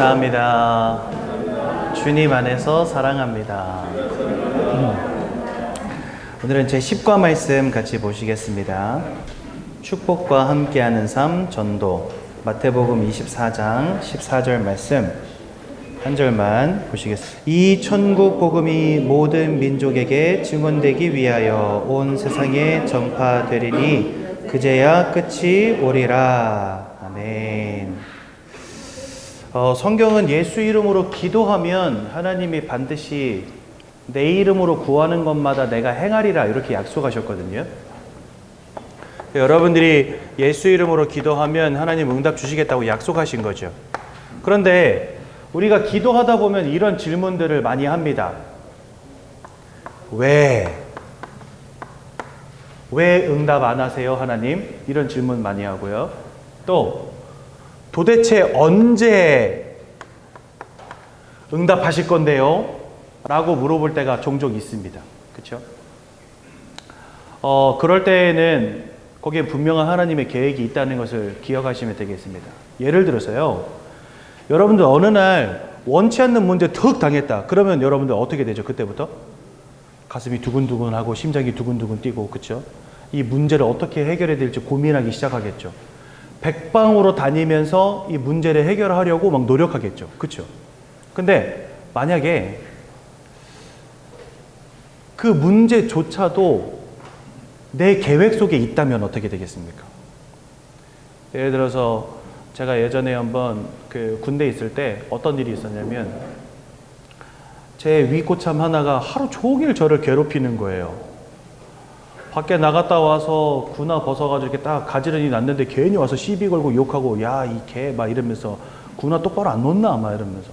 감사합니다. 주님 안에서 사랑합니다. 오늘은 제 10과 말씀 같이 보시겠습니다. 축복과 함께하는 삶 전도 마태복음 24장 14절 말씀 한 절만 보시겠습니다. 이 천국 복음이 모든 민족에게 증언되기 위하여 온 세상에 전파되리니 그제야 끝이 오리라. 아멘. 성경은 예수 이름으로 기도하면 하나님이 반드시 내 이름으로 구하는 것마다 내가 행하리라 이렇게 약속하셨거든요. 여러분들이 예수 이름으로 기도하면 하나님 응답 주시겠다고 약속하신 거죠. 그런데 우리가 기도하다 보면 이런 질문들을 많이 합니다. 왜 응답 안 하세요, 하나님? 이런 질문 많이 하고요. 또 도대체 언제 응답하실 건데요? 라고 물어볼 때가 종종 있습니다. 그렇죠? 그럴 때에는 거기에 분명한 하나님의 계획이 있다는 것을 기억하시면 되겠습니다. 예를 들어서요. 여러분들 어느 날 원치 않는 문제 턱 당했다. 그러면 여러분들 어떻게 되죠? 그때부터? 가슴이 두근두근하고 심장이 두근두근 뛰고, 그렇죠? 이 문제를 어떻게 해결해야 될지 고민하기 시작하겠죠. 백방으로 다니면서 이 문제를 해결하려고 막 노력하겠죠. 그렇죠? 근데 만약에 그 문제조차도 내 계획 속에 있다면 어떻게 되겠습니까? 예를 들어서 제가 예전에 한번 그 군대에 있을 때 어떤 일이 있었냐면 제 위고참 하나가 하루 종일 저를 괴롭히는 거예요. 밖에 나갔다 와서 군화 벗어가지고 이렇게 딱 가지런히 놨는데 괜히 와서 시비 걸고 욕하고 야, 이 개 막 이러면서 군화 똑바로 안 놓나 막 이러면서.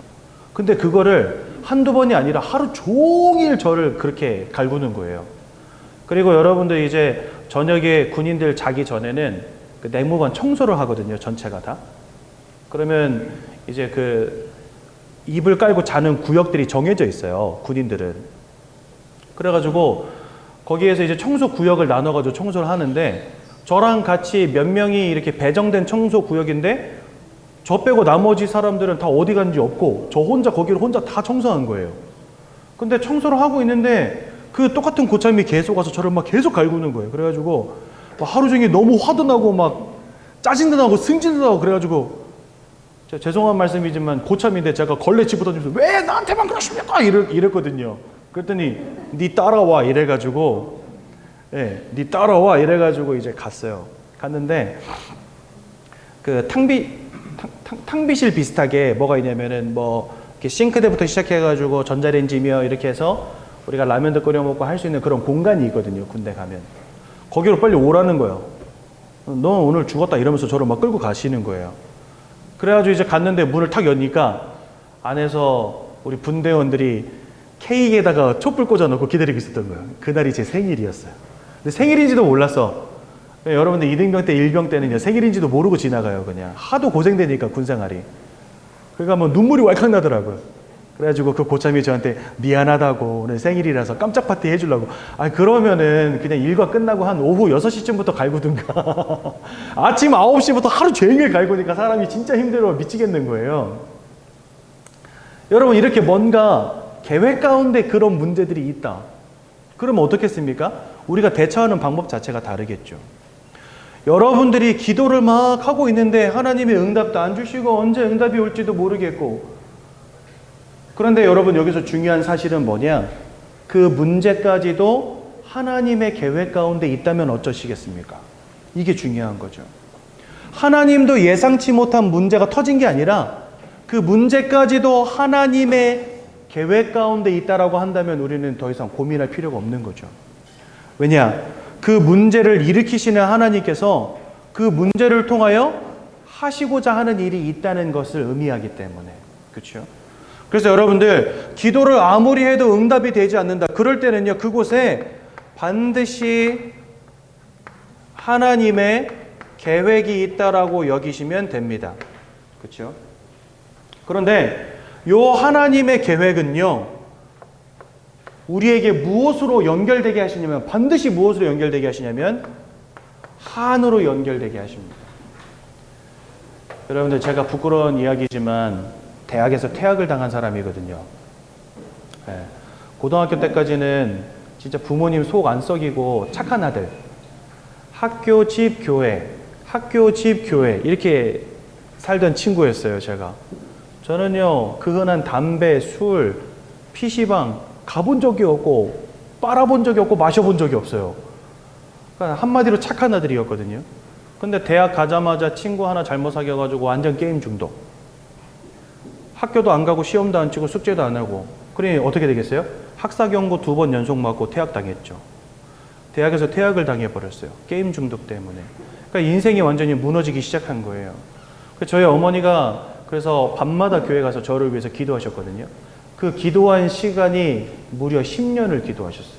근데 그거를 한두 번이 아니라 하루 종일 저를 그렇게 갈구는 거예요. 그리고 여러분들 이제 저녁에 군인들 자기 전에는 그 내무반 청소를 하거든요. 전체가 다. 그러면 이제 그 이불 깔고 자는 구역들이 정해져 있어요. 군인들은. 그래가지고 거기에서 이제 청소 구역을 나눠가지고 청소를 하는데 저랑 같이 몇 명이 이렇게 배정된 청소 구역인데 저 빼고 나머지 사람들은 다 어디 간지 없고 저 혼자 거기를 혼자 다 청소한 거예요. 근데 청소를 하고 있는데 그 똑같은 고참이 계속 와서 저를 막 계속 갈구는 거예요. 그래가지고 하루 종일 너무 화도 나고 막 짜증도 나고 승질도 나고 그래가지고 죄송한 말씀이지만 고참인데 제가 걸레 집어던지면서 왜 나한테만 그러십니까? 이랬거든요. 그랬더니 니 따라와 이래가지고 니 따라와 이래가지고 이제 갔어요. 갔는데 그 탕비실 비슷하게 뭐가 있냐면은 뭐 이렇게 싱크대부터 시작해가지고 전자레인지며 이렇게 해서 우리가 라면도 끓여 먹고 할 수 있는 그런 공간이 있거든요. 군대 가면 거기로 빨리 오라는 거예요. 너 오늘 죽었다 이러면서 저를 막 끌고 가시는 거예요. 그래가지고 이제 갔는데 문을 탁 여니까 안에서 우리 분대원들이 케이크에다가 촛불 꽂아놓고 기다리고 있었던 거예요. 그날이 제 생일이었어요. 근데 생일인지도 몰랐어. 여러분들 이등병 때, 일병 때는요, 생일인지도 모르고 지나가요, 그냥. 하도 고생되니까, 군생활이. 그러니까 뭐 눈물이 왈칵 나더라고요. 그래가지고 그 고참이 저한테 미안하다고, 오늘 생일이라서 깜짝 파티 해주려고. 그러면은 그냥 일과 끝나고 한 오후 6시쯤부터 갈구든가. 아침 9시부터 하루 종일 갈구니까 사람이 진짜 힘들어 미치겠는 거예요. 여러분, 이렇게 뭔가 계획 가운데 그런 문제들이 있다. 그러면 어떻겠습니까? 우리가 대처하는 방법 자체가 다르겠죠. 여러분들이 기도를 막 하고 있는데 하나님의 응답도 안 주시고 언제 응답이 올지도 모르겠고, 그런데 여러분 여기서 중요한 사실은 뭐냐? 그 문제까지도 하나님의 계획 가운데 있다면 어쩌시겠습니까? 이게 중요한 거죠. 하나님도 예상치 못한 문제가 터진 게 아니라 그 문제까지도 하나님의 계획 가운데 있다라고 한다면 우리는 더 이상 고민할 필요가 없는 거죠. 왜냐? 그 문제를 일으키시는 하나님께서 그 문제를 통하여 하시고자 하는 일이 있다는 것을 의미하기 때문에. 그렇죠? 그래서 여러분들 기도를 아무리 해도 응답이 되지 않는다. 그럴 때는요. 그곳에 반드시 하나님의 계획이 있다라고 여기시면 됩니다. 그렇죠? 그런데 요 하나님의 계획은요, 우리에게 무엇으로 연결되게 하시냐면, 반드시 무엇으로 연결되게 하시냐면 한으로 연결되게 하십니다. 여러분들, 제가 부끄러운 이야기지만 대학에서 퇴학을 당한 사람이거든요. 예. 고등학교 때까지는 진짜 부모님 속 안 썩이고 착한 아들. 학교, 집, 교회. 학교, 집, 교회. 이렇게 살던 친구였어요, 제가. 저는요, 그 흔한 담배, 술, PC방 가본 적이 없고, 빨아본 적이 없고, 마셔본 적이 없어요. 그러니까 한마디로 착한 아들이었거든요. 근데 대학 가자마자 친구 하나 잘못 사귀어가지고 완전 게임 중독. 학교도 안 가고 시험도 안 치고 숙제도 안 하고. 그러니 어떻게 되겠어요? 학사 경고 2번 연속 맞고 퇴학당했죠. 대학에서 퇴학을 당해버렸어요. 게임 중독 때문에. 그러니까 인생이 완전히 무너지기 시작한 거예요. 저희 어머니가 그래서 밤마다 교회 가서 저를 위해서 기도하셨거든요. 그 기도한 시간이 무려 10년을 기도하셨어요.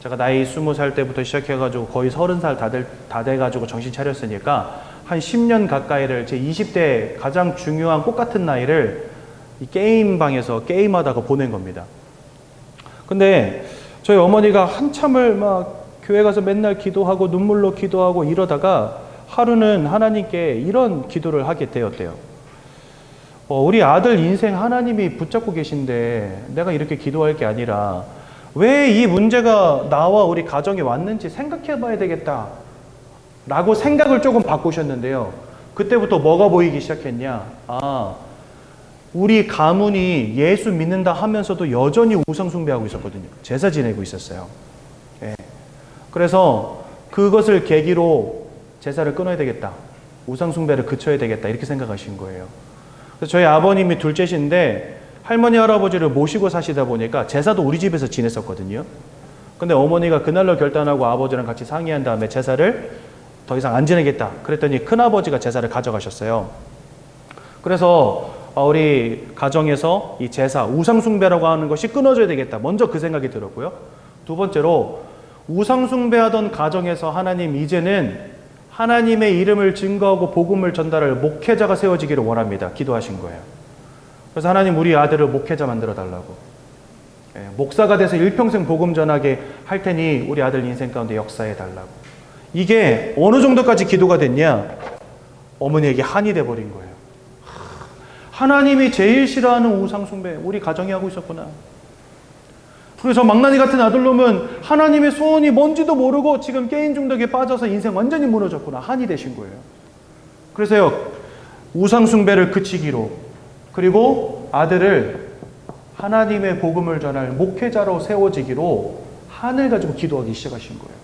제가 나이 20살 때부터 시작해가지고 거의 30살 다 돼가지고 정신 차렸으니까 한 10년 가까이를 제 20대 가장 중요한 꽃 같은 나이를 이 게임방에서 게임하다가 보낸 겁니다. 근데 저희 어머니가 한참을 막 교회 가서 맨날 기도하고 눈물로 기도하고 이러다가 하루는 하나님께 이런 기도를 하게 되었대요. 우리 아들 인생 하나님이 붙잡고 계신데 내가 이렇게 기도할 게 아니라 왜 이 문제가 나와 우리 가정에 왔는지 생각해 봐야 되겠다 라고 생각을 조금 바꾸셨는데요. 그때부터 뭐가 보이기 시작했냐. 우리 가문이 예수 믿는다 하면서도 여전히 우상 숭배하고 있었거든요. 제사 지내고 있었어요. 예. 그래서 그것을 계기로 제사를 끊어야 되겠다. 우상 숭배를 그쳐야 되겠다. 이렇게 생각하신 거예요. 그래서 저희 아버님이 둘째신데 할머니 할아버지를 모시고 사시다 보니까 제사도 우리 집에서 지냈었거든요. 근데 어머니가 그날로 결단하고 아버지랑 같이 상의한 다음에 제사를 더 이상 안 지내겠다. 그랬더니 큰아버지가 제사를 가져가셨어요. 그래서 우리 가정에서 이 제사, 우상숭배라고 하는 것이 끊어져야 되겠다. 먼저 그 생각이 들었고요. 두 번째로 우상숭배하던 가정에서 하나님 이제는 하나님의 이름을 증거하고 복음을 전달할 목회자가 세워지기를 원합니다. 기도하신 거예요. 그래서 하나님 우리 아들을 목회자 만들어 달라고. 목사가 돼서 일평생 복음 전하게 할 테니 우리 아들 인생 가운데 역사해 달라고. 이게 어느 정도까지 기도가 됐냐? 어머니에게 한이 돼버린 거예요. 하나님이 제일 싫어하는 우상숭배 우리 가정이 하고 있었구나. 그래서 망나니 같은 아들놈은 하나님의 소원이 뭔지도 모르고 지금 게임 중독에 빠져서 인생 완전히 무너졌구나. 한이 되신 거예요. 그래서요, 우상숭배를 그치기로, 그리고 아들을 하나님의 복음을 전할 목회자로 세워지기로 한을 가지고 기도하기 시작하신 거예요.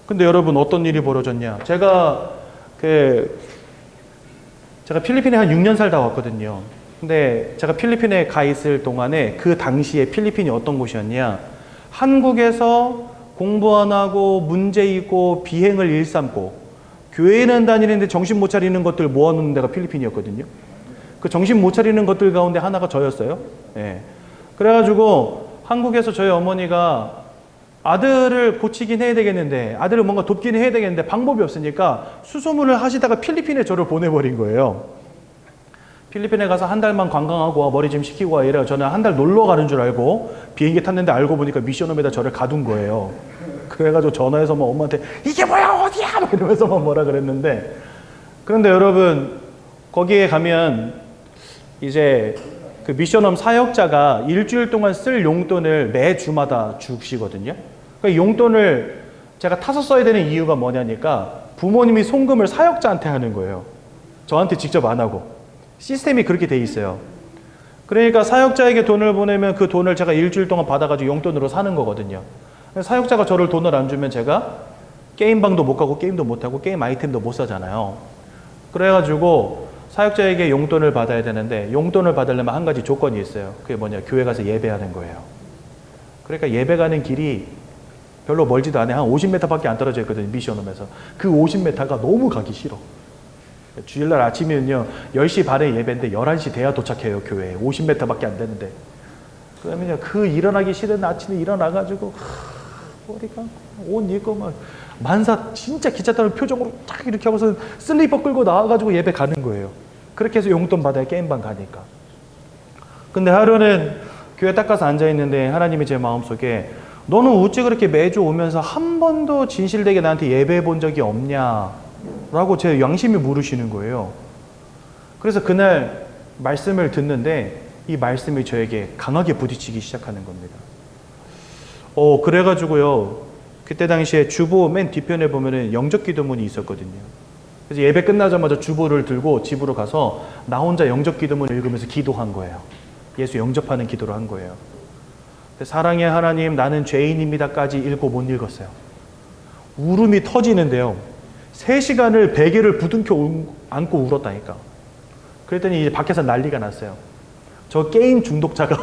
근데 여러분 어떤 일이 벌어졌냐? 제가 필리핀에 한 6년 살다 왔거든요. 근데 제가 필리핀에 가 있을 동안에 그 당시에 필리핀이 어떤 곳이었냐? 한국에서 공부 안 하고 문제 있고 비행을 일삼고 교회는 다니는데 정신 못 차리는 것들 모아놓는 데가 필리핀이었거든요. 그 정신 못 차리는 것들 가운데 하나가 저였어요. 예. 그래가지고 한국에서 저희 어머니가 아들을 고치긴 해야 되겠는데, 아들을 뭔가 돕긴 해야 되겠는데 방법이 없으니까 수소문을 하시다가 필리핀에 저를 보내버린 거예요. 필리핀에 가서 한 달만 관광하고 와, 머리 좀 식히고 와 이래요. 저는 한 달 놀러 가는 줄 알고 비행기 탔는데 알고 보니까 미션홈에다 저를 가둔 거예요. 그래가지고 전화해서 막 엄마한테 이게 뭐야 어디야 막 이러면서 막 뭐라 그랬는데, 그런데 여러분 거기에 가면 이제 그 미션홈 사역자가 일주일 동안 쓸 용돈을 매 주마다 주시거든요. 그 용돈을 제가 타서 써야 되는 이유가 뭐냐니까 부모님이 송금을 사역자한테 하는 거예요. 저한테 직접 안 하고. 시스템이 그렇게 돼 있어요. 그러니까 사역자에게 돈을 보내면 그 돈을 제가 일주일 동안 받아가지고 용돈으로 사는 거거든요. 사역자가 저를 돈을 안 주면 제가 게임방도 못 가고 게임도 못 하고 게임 아이템도 못 사잖아요. 그래가지고 사역자에게 용돈을 받아야 되는데 용돈을 받으려면 한 가지 조건이 있어요. 그게 뭐냐? 교회 가서 예배하는 거예요. 그러니까 예배 가는 길이 별로 멀지도 않아요. 한 50m밖에 안 떨어져 있거든요. 미션홈에서. 그 50m가 너무 가기 싫어. 주일날 아침이면요 10시 반에 예배인데 11시 돼야 도착해요. 교회에 50m밖에 안 되는데. 그러면요 그 일어나기 싫은 아침에 일어나가지고 머리가 옷 입고 막 만사 진짜 기차 타는 표정으로 딱 이렇게 하고서 슬리퍼 끌고 나와가지고 예배 가는 거예요. 그렇게 해서 용돈 받아야 게임방 가니까. 근데 하루는 교회 딱 가서 앉아있는데 하나님이 제 마음속에 너는 어찌 그렇게 매주 오면서 한 번도 진실되게 나한테 예배해 본 적이 없냐 라고 제 양심이 물으시는 거예요. 그래서 그날 말씀을 듣는데 이 말씀이 저에게 강하게 부딪히기 시작하는 겁니다. 그래가지고요. 그때 당시에 주보 맨 뒤편에 보면은 영접 기도문이 있었거든요. 그래서 예배 끝나자마자 주보를 들고 집으로 가서 나 혼자 영접 기도문을 읽으면서 기도한 거예요. 예수 영접하는 기도를 한 거예요. 사랑의 하나님, 나는 죄인입니다까지 읽고 못 읽었어요. 울음이 터지는데요. 3시간을 베개를 부둥켜 안고 울었다니까. 그랬더니 이제 밖에서 난리가 났어요. 저 게임 중독자가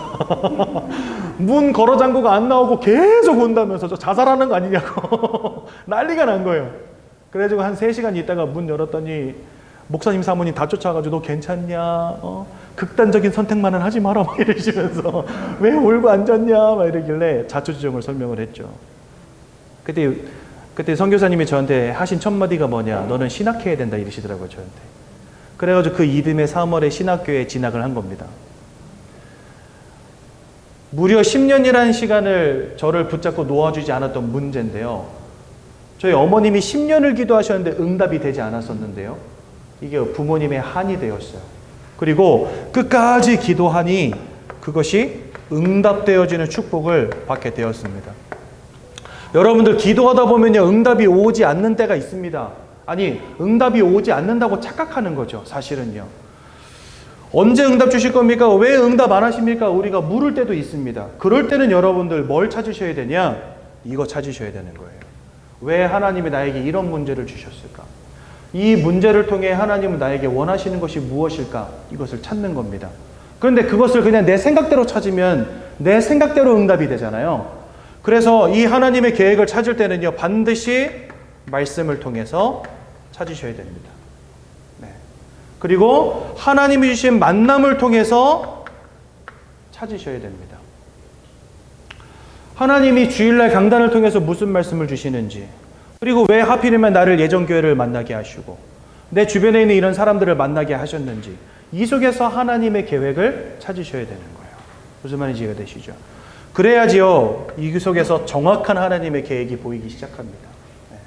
문 걸어 잠그고 안 나오고 계속 온다면서 저 자살하는 거 아니냐고 난리가 난 거예요. 그래가지고 한 3시간 있다가 문 열었더니 목사님 사모님 다 쫓아가지고 너 괜찮냐? 극단적인 선택만은 하지 마라 막 이러시면서 왜 울고 앉았냐 막 이러길래 자초지종을 설명을 했죠. 그때 선교사님이 저한테 하신 첫 마디가 뭐냐? 너는 신학해야 된다 이러시더라고요 저한테. 그래가지고 그 이듬해 3월에 신학교에 진학을 한 겁니다. 무려 10년이라는 시간을 저를 붙잡고 놓아주지 않았던 문제인데요. 저희 어머님이 10년을 기도하셨는데 응답이 되지 않았었는데요. 이게 부모님의 한이 되었어요. 그리고 끝까지 기도하니 그것이 응답되어지는 축복을 받게 되었습니다. 여러분들 기도하다 보면요. 응답이 오지 않는 때가 있습니다. 아니, 응답이 오지 않는다고 착각하는 거죠. 사실은요. 언제 응답 주실 겁니까? 왜 응답 안 하십니까? 우리가 물을 때도 있습니다. 그럴 때는 여러분들 뭘 찾으셔야 되냐? 이거 찾으셔야 되는 거예요. 왜 하나님이 나에게 이런 문제를 주셨을까? 이 문제를 통해 하나님은 나에게 원하시는 것이 무엇일까? 이것을 찾는 겁니다. 그런데 그것을 그냥 내 생각대로 찾으면 내 생각대로 응답이 되잖아요. 그래서 이 하나님의 계획을 찾을 때는요, 반드시 말씀을 통해서 찾으셔야 됩니다. 네. 그리고 하나님이 주신 만남을 통해서 찾으셔야 됩니다. 하나님이 주일날 강단을 통해서 무슨 말씀을 주시는지, 그리고 왜 하필이면 나를 예정교회를 만나게 하시고 내 주변에 있는 이런 사람들을 만나게 하셨는지, 이 속에서 하나님의 계획을 찾으셔야 되는 거예요. 무슨 말인지 이해가 되시죠? 그래야지요, 이 속에서 정확한 하나님의 계획이 보이기 시작합니다. 네.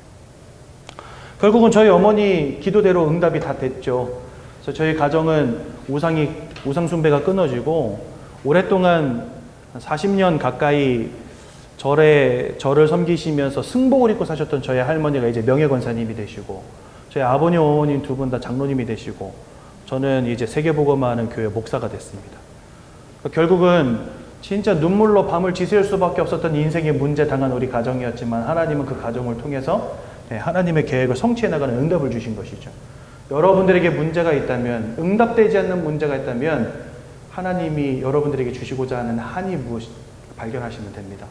결국은 저희 어머니 기도대로 응답이 다 됐죠. 그래서 저희 가정은 우상 숭배가 끊어지고 오랫동안 40년 가까이 저를 섬기시면서 승복을 입고 사셨던 저희 할머니가 이제 명예권사님이 되시고, 저희 아버님, 어머님 두 분 다 장로님이 되시고, 저는 이제 세계복음화하는 교회 목사가 됐습니다. 결국은 진짜 눈물로 밤을 지새울 수밖에 없었던 인생의 문제 당한 우리 가정이었지만, 하나님은 그 가정을 통해서 하나님의 계획을 성취해 나가는 응답을 주신 것이죠. 여러분들에게 문제가 있다면, 응답되지 않는 문제가 있다면 하나님이 여러분들에게 주시고자 하는 한이 무엇이 발견하시면 됩니다.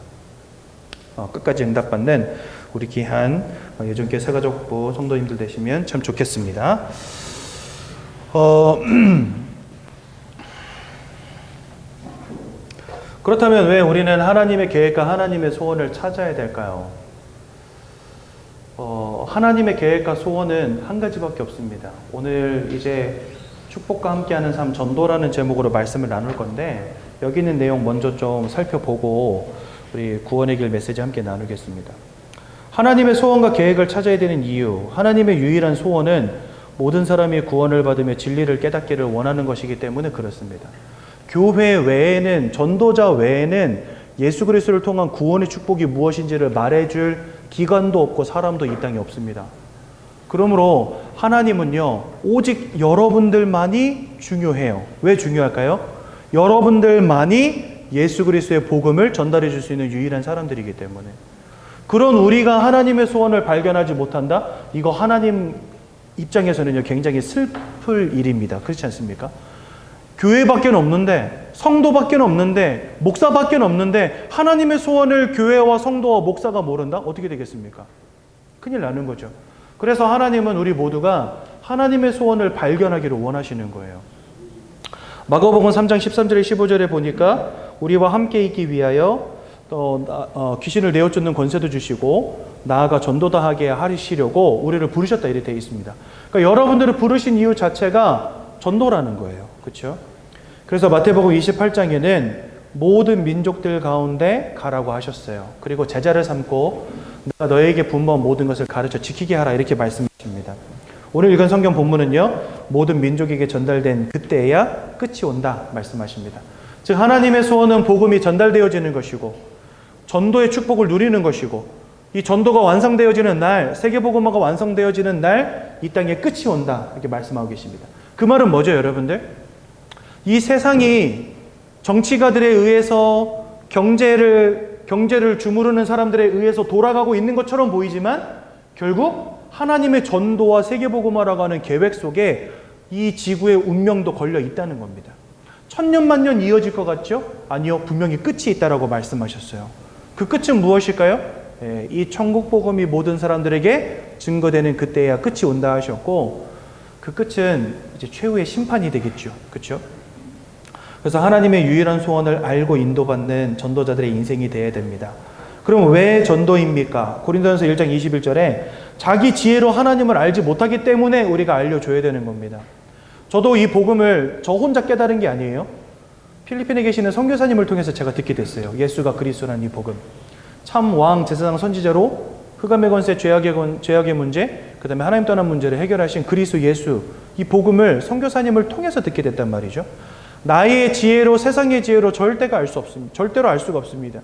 끝까지 응답받는 우리 귀한 예전교회 새가족부 성도님들 되시면 참 좋겠습니다. 그렇다면 왜 우리는 하나님의 계획과 하나님의 소원을 찾아야 될까요? 하나님의 계획과 소원은 한 가지밖에 없습니다. 오늘 이제 축복과 함께하는 삶 전도라는 제목으로 말씀을 나눌 건데, 여기 있는 내용 먼저 좀 살펴보고 우리 구원의 길 메시지 함께 나누겠습니다. 하나님의 소원과 계획을 찾아야 되는 이유, 하나님의 유일한 소원은 모든 사람이 구원을 받으며 진리를 깨닫기를 원하는 것이기 때문에 그렇습니다. 교회 외에는, 전도자 외에는 예수 그리스도를 통한 구원의 축복이 무엇인지를 말해줄 기관도 없고 사람도 이 땅에 없습니다. 그러므로 하나님은요, 오직 여러분들만이 중요해요. 왜 중요할까요? 여러분들만이 예수 그리스도의 복음을 전달해 줄 수 있는 유일한 사람들이기 때문에. 그런 우리가 하나님의 소원을 발견하지 못한다? 이거 하나님 입장에서는요, 굉장히 슬플 일입니다. 그렇지 않습니까? 교회밖에 없는데, 성도밖에 없는데, 목사밖에 없는데 하나님의 소원을 교회와 성도와 목사가 모른다? 어떻게 되겠습니까? 큰일 나는 거죠. 그래서 하나님은 우리 모두가 하나님의 소원을 발견하기를 원하시는 거예요. 마가복음 3장 13절에 15절에 보니까 우리와 함께 있기 위하여 귀신을 내어쫓는 권세도 주시고 나아가 전도도 하게 하시려고 우리를 부르셨다 이렇게 되어 있습니다. 그러니까 여러분들을 부르신 이유 자체가 전도라는 거예요. 그렇죠? 그래서 마태복음 28장에는 모든 민족들 가운데 가라고 하셨어요. 그리고 제자를 삼고 내가 너에게 분부한 모든 것을 가르쳐 지키게 하라 이렇게 말씀하십니다. 오늘 읽은 성경 본문은요, 모든 민족에게 전달된 그때에야 끝이 온다 말씀하십니다. 즉 하나님의 소원은 복음이 전달되어지는 것이고 전도의 축복을 누리는 것이고 이 전도가 완성되어지는 날, 세계복음화가 완성되어지는 날 이 땅에 끝이 온다 이렇게 말씀하고 계십니다. 그 말은 뭐죠, 여러분들? 이 세상이 정치가들에 의해서 경제를 주무르는 사람들에 의해서 돌아가고 있는 것처럼 보이지만 결국 하나님의 전도와 세계복음화라고 하는 계획 속에 이 지구의 운명도 걸려 있다는 겁니다. 천년만년 이어질 것 같죠? 아니요, 분명히 끝이 있다라고 말씀하셨어요. 그 끝은 무엇일까요? 이 천국 복음이 모든 사람들에게 증거되는 그때야 끝이 온다 하셨고, 그 끝은 이제 최후의 심판이 되겠죠. 그렇죠? 그래서 하나님의 유일한 소원을 알고 인도받는 전도자들의 인생이 되어야 됩니다. 그럼 왜 전도입니까? 고린도전서 1장 21절에 자기 지혜로 하나님을 알지 못하기 때문에 우리가 알려줘야 되는 겁니다. 저도 이 복음을 저 혼자 깨달은 게 아니에요. 필리핀에 계시는 선교사님을 통해서 제가 듣게 됐어요. 예수가 그리스도라는 이 복음. 참 왕 제사장 선지자로 흑암의 권세, 죄악의 문제, 그 다음에 하나님 떠난 문제를 해결하신 그리스도 예수, 이 복음을 선교사님을 통해서 듣게 됐단 말이죠. 나의 지혜로, 세상의 지혜로 절대로 알 수가 없습니다.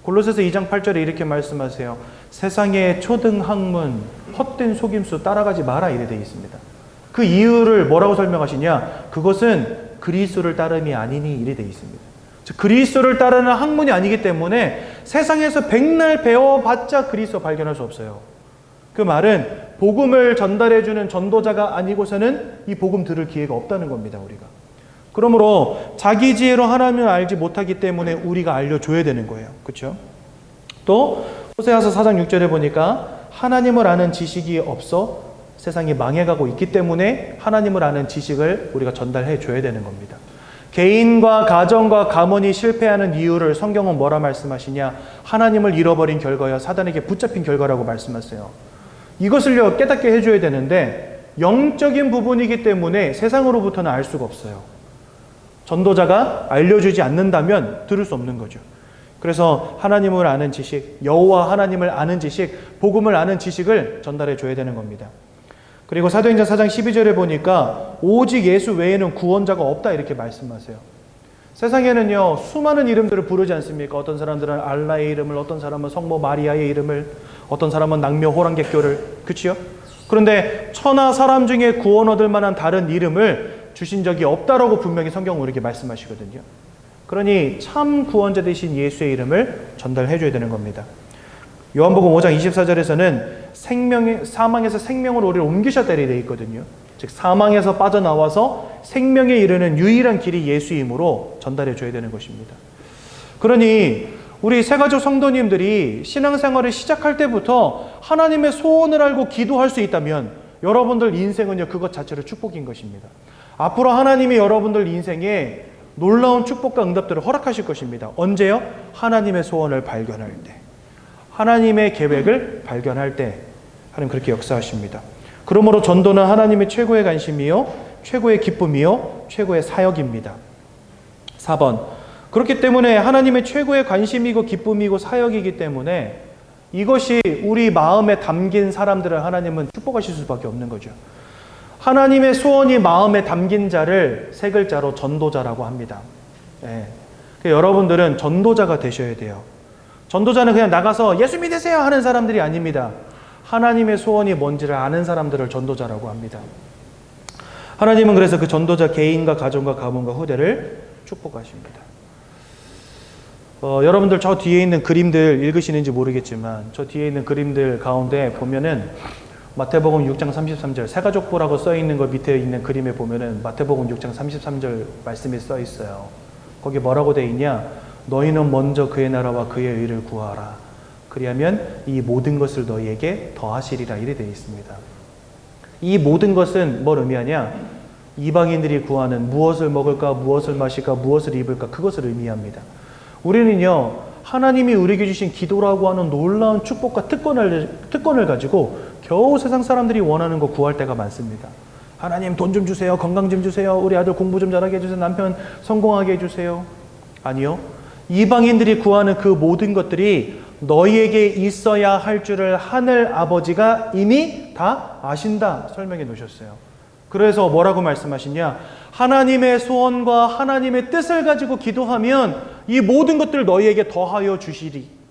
골로새서 2장 8절에 이렇게 말씀하세요. 세상의 초등학문, 헛된 속임수 따라가지 마라 이래 되어 있습니다. 그 이유를 뭐라고 설명하시냐? 그것은 그리스도를 따름이 아니니 이래 되어 있습니다. 즉 그리스도를 따르는 학문이 아니기 때문에 세상에서 백날 배워봤자 그리스도 발견할 수 없어요. 그 말은 복음을 전달해주는 전도자가 아니고서는 이 복음 들을 기회가 없다는 겁니다. 우리가. 그러므로 자기 지혜로 하나님을 알지 못하기 때문에 우리가 알려줘야 되는 거예요. 그렇죠? 또 호세아서 4장 6절에 보니까 하나님을 아는 지식이 없어 세상이 망해가고 있기 때문에 하나님을 아는 지식을 우리가 전달해 줘야 되는 겁니다. 개인과 가정과 가문이 실패하는 이유를 성경은 뭐라 말씀하시냐? 하나님을 잃어버린 결과여 사단에게 붙잡힌 결과라고 말씀하세요. 이것을요 깨닫게 해줘야 되는데 영적인 부분이기 때문에 세상으로부터는 알 수가 없어요. 전도자가 알려주지 않는다면 들을 수 없는 거죠. 그래서 하나님을 아는 지식, 여호와 하나님을 아는 지식, 복음을 아는 지식을 전달해 줘야 되는 겁니다. 그리고 사도행전 4장 12절에 보니까 오직 예수 외에는 구원자가 없다 이렇게 말씀하세요. 세상에는요 수많은 이름들을 부르지 않습니까? 어떤 사람들은 알라의 이름을, 어떤 사람은 성모 마리아의 이름을, 어떤 사람은 낭며 호랑객교를, 그치요? 그런데 천하 사람 중에 구원 얻을 만한 다른 이름을 주신 적이 없다라고 분명히 성경은 우리에게 말씀하시거든요. 그러니 참 구원자 되신 예수의 이름을 전달해 줘야 되는 겁니다. 요한복음 5장 24절에서는 사망에서 생명으로 우리를 옮기셨다 이렇게 되어 있거든요. 즉 사망에서 빠져나와서 생명에 이르는 유일한 길이 예수이므로 전달해 줘야 되는 것입니다. 그러니 우리 새가족 성도님들이 신앙생활을 시작할 때부터 하나님의 소원을 알고 기도할 수 있다면 여러분들 인생은요 그것 자체로 축복인 것입니다. 앞으로 하나님이 여러분들 인생에 놀라운 축복과 응답들을 허락하실 것입니다. 언제요? 하나님의 소원을 발견할 때, 하나님의 계획을 발견할 때 하나님 그렇게 역사하십니다. 그러므로 전도는 하나님의 최고의 관심이요 최고의 기쁨이요 최고의 사역입니다. 4번, 그렇기 때문에 하나님의 최고의 관심이고 기쁨이고 사역이기 때문에 이것이 우리 마음에 담긴 사람들을 하나님은 축복하실 수밖에 없는 거죠. 하나님의 소원이 마음에 담긴 자를 세 글자로 전도자라고 합니다. 네. 여러분들은 전도자가 되셔야 돼요. 전도자는 그냥 나가서 예수 믿으세요 하는 사람들이 아닙니다. 하나님의 소원이 뭔지를 아는 사람들을 전도자라고 합니다. 하나님은 그래서 그 전도자 개인과 가정과 가문과 후대를 축복하십니다. 여러분들 저 뒤에 있는 그림들 읽으시는지 모르겠지만 저 뒤에 있는 그림들 가운데 보면은 마태복음 6장 33절 새가족부라고 써 있는 거 밑에 있는 그림에 보면은 마태복음 6장 33절 말씀이 써 있어요. 거기 뭐라고 돼 있냐? 너희는 먼저 그의 나라와 그의 의를 구하라. 그리하면 이 모든 것을 너희에게 더하시리라 이래 되어 있습니다. 이 모든 것은 뭘 의미하냐? 이방인들이 구하는 무엇을 먹을까, 무엇을 마실까, 무엇을 입을까 그것을 의미합니다. 우리는요 하나님이 우리에게 주신 기도라고 하는 놀라운 축복과 특권을 가지고 겨우 세상 사람들이 원하는 거 구할 때가 많습니다. 하나님 돈 좀 주세요, 건강 좀 주세요, 우리 아들 공부 좀 잘하게 해주세요, 남편 성공하게 해주세요. 아니요, 이방인들이 구하는 그 모든 것들이 너희에게 있어야 할 줄을 하늘 아버지가 이미 다 아신다 설명해 놓으셨어요. 그래서 뭐라고 말씀하시냐? 하나님의 소원과 하나님의 뜻을 가지고 기도하면 이 모든 것들을 너희에게 더하여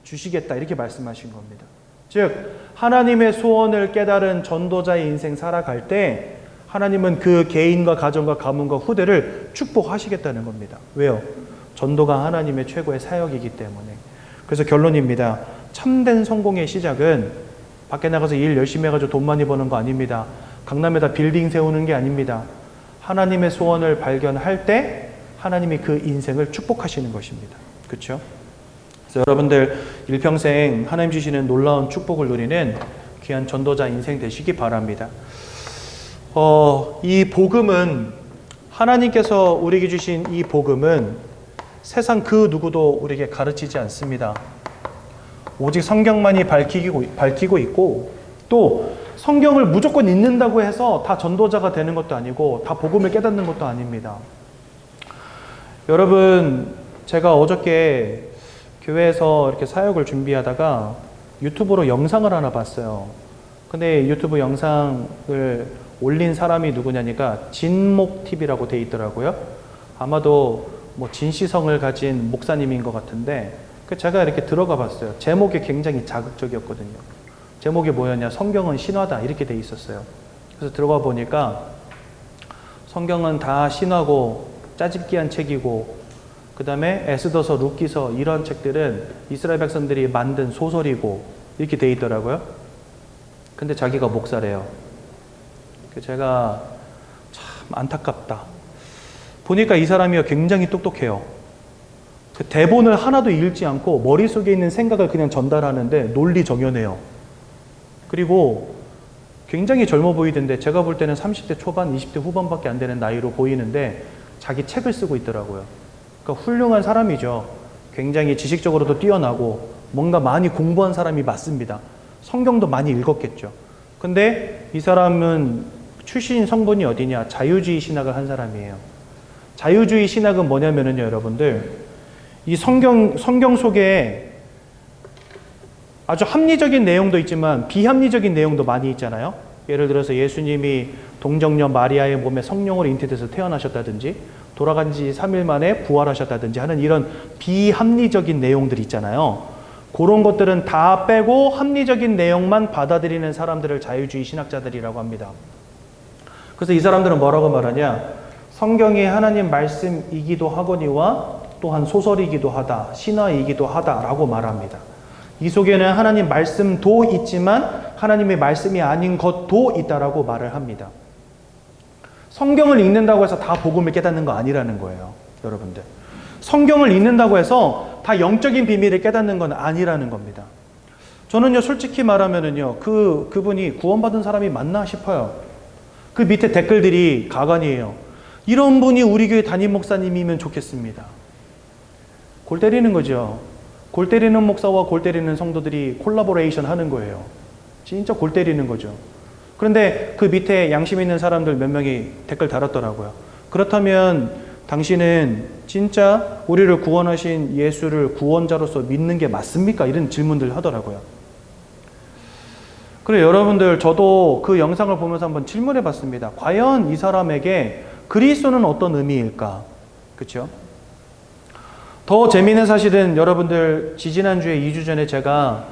주시겠다. 이렇게 말씀하신 겁니다. 즉 하나님의 소원을 깨달은 전도자의 인생 살아갈 때 하나님은 그 개인과 가정과 가문과 후대를 축복하시겠다는 겁니다. 왜요? 전도가 하나님의 최고의 사역이기 때문에. 그래서 결론입니다. 참된 성공의 시작은 밖에 나가서 일 열심히 해가지고 돈 많이 버는 거 아닙니다. 강남에다 빌딩 세우는 게 아닙니다. 하나님의 소원을 발견할 때 하나님이 그 인생을 축복하시는 것입니다. 그렇죠? 그래서 여러분들 일평생 하나님 주시는 놀라운 축복을 누리는 귀한 전도자 인생 되시기 바랍니다. 이 복음은, 하나님께서 우리에게 주신 이 복음은 세상 그 누구도 우리에게 가르치지 않습니다. 오직 성경만이 밝히고 있고, 또 성경을 무조건 읽는다고 해서 다 전도자가 되는 것도 아니고 다 복음을 깨닫는 것도 아닙니다. 여러분, 제가 어저께 교회에서 이렇게 사역을 준비하다가 유튜브로 영상을 하나 봤어요. 근데 유튜브 영상을 올린 사람이 누구냐니까 진목TV라고 돼 있더라고요. 아마도 뭐 진시성을 가진 목사님인 것 같은데 제가 이렇게 들어가 봤어요. 제목이 굉장히 자극적이었거든요. 제목이 뭐였냐? 성경은 신화다 이렇게 돼 있었어요. 그래서 들어가 보니까 성경은 다 신화고 짜집기한 책이고, 그 다음에 에스더서, 룻기서 이런 책들은 이스라엘 백성들이 만든 소설이고 이렇게 돼 있더라고요. 근데 자기가 목사래요. 제가 참 안타깝다. 보니까 이 사람이 굉장히 똑똑해요. 그 대본을 하나도 읽지 않고 머릿속에 있는 생각을 그냥 전달하는데 논리정연해요. 그리고 굉장히 젊어 보이던데 제가 볼 때는 30대 초반, 20대 후반밖에 안 되는 나이로 보이는데 자기 책을 쓰고 있더라고요. 그러니까 훌륭한 사람이죠. 굉장히 지식적으로도 뛰어나고 뭔가 많이 공부한 사람이 맞습니다. 성경도 많이 읽었겠죠. 근데 이 사람은 출신 성분이 어디냐? 자유주의 신학을 한 사람이에요. 자유주의 신학은 뭐냐면요, 여러분들, 이 성경 속에 아주 합리적인 내용도 있지만 비합리적인 내용도 많이 있잖아요. 예를 들어서 예수님이 동정녀 마리아의 몸에 성령으로 잉태돼서 태어나셨다든지 돌아간 지 3일 만에 부활하셨다든지 하는 이런 비합리적인 내용들이 있잖아요. 그런 것들은 다 빼고 합리적인 내용만 받아들이는 사람들을 자유주의 신학자들이라고 합니다. 그래서 이 사람들은 뭐라고 말하냐? 성경이 하나님 말씀이기도 하거니와 또한 소설이기도 하다, 신화이기도 하다라고 말합니다. 이 속에는 하나님 말씀도 있지만 하나님의 말씀이 아닌 것도 있다라고 말을 합니다. 성경을 읽는다고 해서 다 복음을 깨닫는 거 아니라는 거예요, 여러분들. 성경을 읽는다고 해서 다 영적인 비밀을 깨닫는 건 아니라는 겁니다. 저는요, 솔직히 말하면은요, 그분이 구원받은 사람이 맞나 싶어요. 그 밑에 댓글들이 가관이에요. 이런 분이 우리 교회 담임 목사님이면 좋겠습니다. 골 때리는 거죠. 골 때리는 목사와 골 때리는 성도들이 콜라보레이션 하는 거예요. 진짜 골 때리는 거죠. 그런데 그 밑에 양심 있는 사람들 몇 명이 댓글 달았더라고요. 그렇다면 당신은 진짜 우리를 구원하신 예수를 구원자로서 믿는 게 맞습니까? 이런 질문들 하더라고요. 그래, 여러분들, 저도 그 영상을 보면서 한번 질문해 봤습니다. 과연 이 사람에게 그리스도는 어떤 의미일까? 그렇죠? 더 재미있는 사실은 여러분들, 지지난주에 2주 전에 제가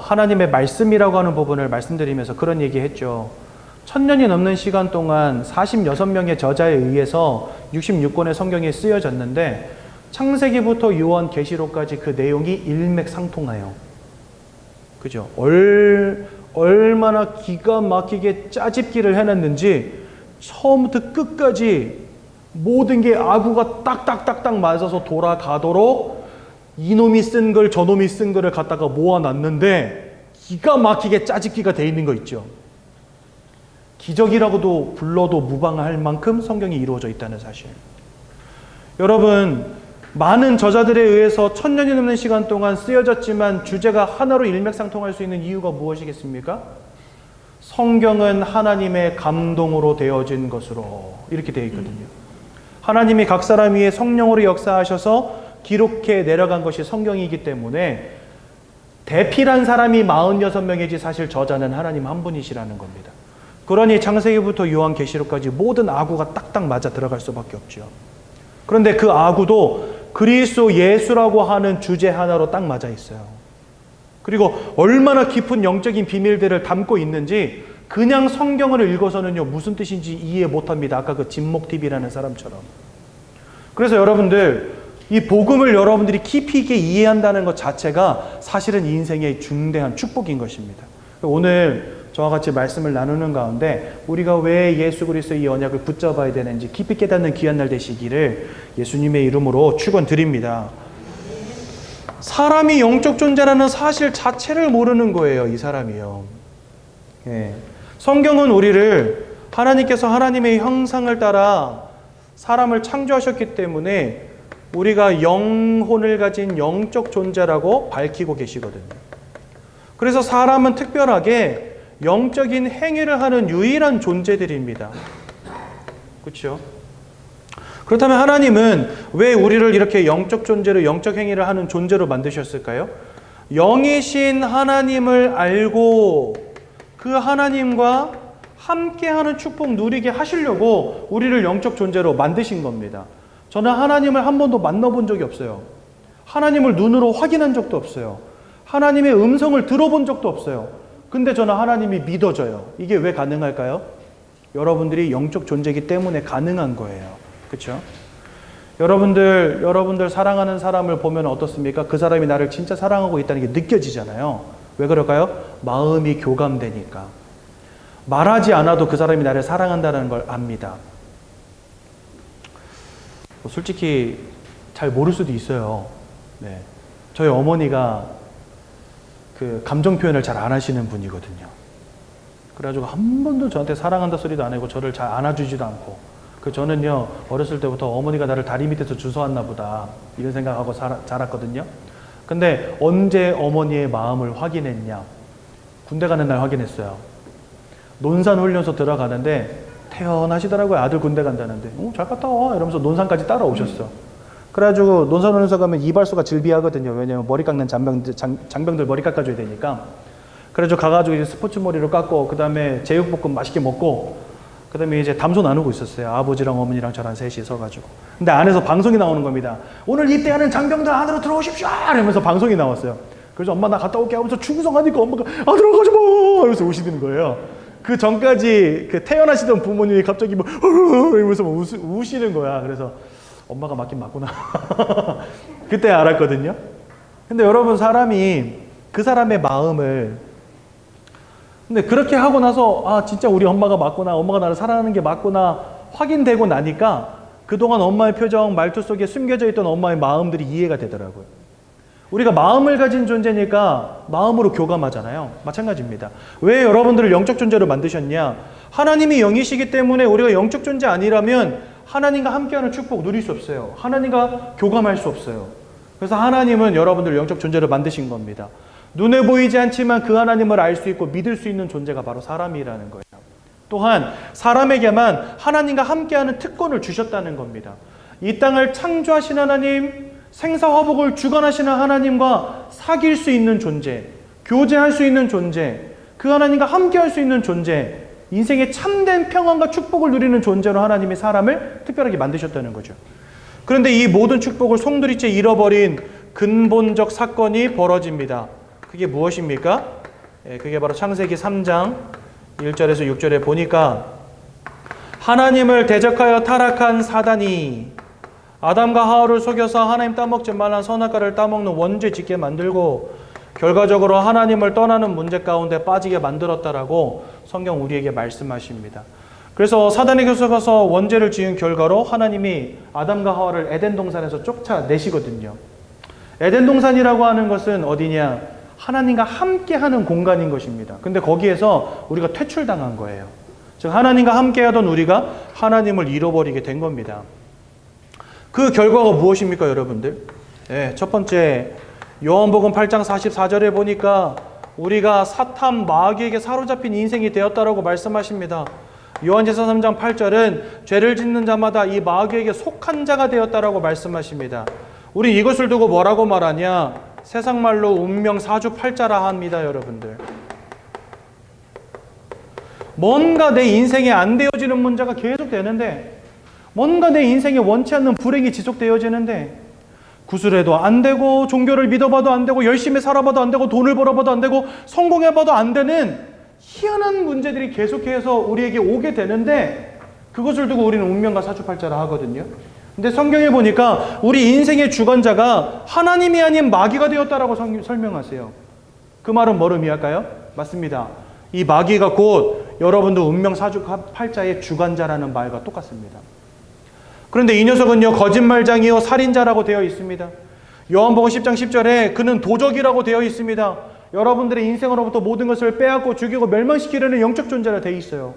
하나님의 말씀이라고 하는 부분을 말씀드리면서 그런 얘기 했죠. 1000년이 넘는 시간 동안 46명의 저자에 의해서 66권의 성경이 쓰여졌는데 창세기부터 요한 계시록까지 그 내용이 일맥상통해요. 그죠? 얼마나 기가 막히게 짜집기를 해놨는지 처음부터 끝까지 모든 게 아구가 딱딱딱딱 맞아서 돌아가도록 이놈이 쓴 글 저놈이 쓴 글을 갖다가 모아놨는데 기가 막히게 짜집기가 돼 있는 거 있죠. 기적이라고도 불러도 무방할 만큼 성경이 이루어져 있다는 사실. 여러분, 많은 저자들에 의해서 1000년이 넘는 시간 동안 쓰여졌지만 주제가 하나로 일맥상통할 수 있는 이유가 무엇이겠습니까? 성경은 하나님의 감동으로 되어진 것으로 이렇게 되어 있거든요. 하나님이 각 사람 위에 성령으로 역사하셔서 기록해 내려간 것이 성경이기 때문에 대필한 사람이 46명이지 사실 저자는 하나님 한 분이시라는 겁니다. 그러니 창세기부터 요한계시록까지 모든 아구가 딱딱 맞아 들어갈 수밖에 없죠. 그런데 그 아구도 그리스도 예수라고 하는 주제 하나로 딱 맞아 있어요. 그리고 얼마나 깊은 영적인 비밀들을 담고 있는지 그냥 성경을 읽어서는요 무슨 뜻인지 이해 못합니다. 아까 그 진목TV라는 사람처럼. 그래서 여러분들 이 복음을 여러분들이 깊이 있게 이해한다는 것 자체가 사실은 인생의 중대한 축복인 것입니다. 오늘 저와 같이 말씀을 나누는 가운데 우리가 왜 예수 그리스도의 이 언약을 붙잡아야 되는지 깊이 깨닫는 귀한 날 되시기를 예수님의 이름으로 축원드립니다. 사람이 영적 존재라는 사실 자체를 모르는 거예요. 이 사람이요. 예. 성경은 우리를 하나님께서 하나님의 형상을 따라 사람을 창조하셨기 때문에 우리가 영혼을 가진 영적 존재라고 밝히고 계시거든요. 그래서 사람은 특별하게 영적인 행위를 하는 유일한 존재들입니다. 그렇죠? 그렇다면 하나님은 왜 우리를 이렇게 영적 존재로 영적 행위를 하는 존재로 만드셨을까요? 영이신 하나님을 알고 그 하나님과 함께하는 축복 누리게 하시려고 우리를 영적 존재로 만드신 겁니다. 저는 하나님을 한 번도 만나본 적이 없어요. 하나님을 눈으로 확인한 적도 없어요. 하나님의 음성을 들어본 적도 없어요. 근데 저는 하나님이 믿어져요. 이게 왜 가능할까요? 여러분들이 영적 존재이기 때문에 가능한 거예요. 그렇죠? 여러분들 사랑하는 사람을 보면 어떻습니까? 그 사람이 나를 진짜 사랑하고 있다는 게 느껴지잖아요. 왜 그럴까요? 마음이 교감되니까. 말하지 않아도 그 사람이 나를 사랑한다는 걸 압니다. 솔직히 잘 모를 수도 있어요. 네. 저희 어머니가 그 감정 표현을 잘 안 하시는 분이거든요. 그래가지고 한 번도 저한테 사랑한다 소리도 안 하고 저를 잘 안아주지도 않고 저는요 어렸을 때부터 어머니가 나를 다리 밑에서 주워왔나 보다 이런 생각하고 자랐거든요. 근데 언제 어머니의 마음을 확인했냐? 군대 가는 날 확인했어요. 논산훈련소 들어가는데 태연하시더라고요. 아들 군대 간다는데 잘 갔다 와 이러면서 논산까지 따라오셨어. 그래가지고 논산훈련소 가면 이발소가 질비하거든요. 왜냐면 머리 깎는 장병들 머리 깎아줘야 되니까. 그래가지고 가가지고 이제 스포츠 머리로 깎고 그 다음에 제육볶음 맛있게 먹고 그 다음에 이제 담소 나누고 있었어요. 아버지랑 어머니랑 저랑 셋이 서가지고. 근데 안에서 방송이 나오는 겁니다. 오늘 입대하는 장병들 안으로 들어오십시오! 이러면서 방송이 나왔어요. 그래서 엄마 나 갔다 올게 하면서 충성하니까 엄마가 들어가지 마! 이러면서 우시는 거예요. 그 전까지 그 태어나시던 부모님이 갑자기 뭐 이러면서 우시는 거야. 그래서 엄마가 맞긴 맞구나. 그때 알았거든요. 근데 여러분 사람이 그 사람의 마음을 근데 그렇게 하고 나서 진짜 우리 엄마가 맞구나. 엄마가 나를 사랑하는 게 맞구나. 확인되고 나니까 그동안 엄마의 표정, 말투 속에 숨겨져 있던 엄마의 마음들이 이해가 되더라고요. 우리가 마음을 가진 존재니까 마음으로 교감하잖아요. 마찬가지입니다. 왜 여러분들을 영적 존재로 만드셨냐? 하나님이 영이시기 때문에 우리가 영적 존재 아니라면 하나님과 함께하는 축복 누릴 수 없어요. 하나님과 교감할 수 없어요. 그래서 하나님은 여러분들을 영적 존재로 만드신 겁니다. 눈에 보이지 않지만 그 하나님을 알 수 있고 믿을 수 있는 존재가 바로 사람이라는 거예요. 또한 사람에게만 하나님과 함께하는 특권을 주셨다는 겁니다. 이 땅을 창조하신 하나님, 생사화복을 주관하시는 하나님과 사귈 수 있는 존재, 교제할 수 있는 존재, 그 하나님과 함께할 수 있는 존재, 인생의 참된 평안과 축복을 누리는 존재로 하나님이 사람을 특별하게 만드셨다는 거죠. 그런데 이 모든 축복을 송두리째 잃어버린 근본적 사건이 벌어집니다. 그게 무엇입니까? 그게 바로 창세기 3장 1절에서 6절에 보니까 하나님을 대적하여 타락한 사단이 아담과 하와를 속여서 하나님 따먹지 말란 선악과를 따먹는 원죄 짓게 만들고 결과적으로 하나님을 떠나는 문제 가운데 빠지게 만들었다라고 성경 우리에게 말씀하십니다. 그래서 사단이 계속해서 원죄를 지은 결과로 하나님이 아담과 하와를 에덴 동산에서 쫓아내시거든요. 에덴 동산이라고 하는 것은 어디냐? 하나님과 함께하는 공간인 것입니다. 근데 거기에서 우리가 퇴출당한 거예요. 즉 하나님과 함께하던 우리가 하나님을 잃어버리게 된 겁니다. 그 결과가 무엇입니까, 여러분들? 첫 번째 요한복음 8장 44절에 보니까 우리가 사탄 마귀에게 사로잡힌 인생이 되었다라고 말씀하십니다. 요한계시록 3장 8절은 죄를 짓는 자마다 이 마귀에게 속한 자가 되었다라고 말씀하십니다. 우리 이것을 두고 뭐라고 말하냐? 세상 말로 운명 사주팔자라 합니다, 여러분들. 뭔가 내 인생에 안 되어지는 문제가 계속 되는데, 뭔가 내 인생에 원치 않는 불행이 지속되어지는데, 구술해도 안 되고, 종교를 믿어봐도 안 되고, 열심히 살아봐도 안 되고, 돈을 벌어봐도 안 되고, 성공해봐도 안 되는 희한한 문제들이 계속해서 우리에게 오게 되는데, 그것을 두고 우리는 운명과 사주팔자라 하거든요. 근데 성경에 보니까 우리 인생의 주관자가 하나님이 아닌 마귀가 되었다라고 설명하세요. 그 말은 뭐를 의미할까요? 맞습니다. 이 마귀가 곧 여러분도 운명 사주팔자의 주관자라는 말과 똑같습니다. 그런데 이 녀석은요, 거짓말장이요 살인자라고 되어 있습니다. 요한복음 10장 10절에 그는 도적이라고 되어 있습니다. 여러분들의 인생으로부터 모든 것을 빼앗고 죽이고 멸망시키려는 영적 존재라 되어 있어요.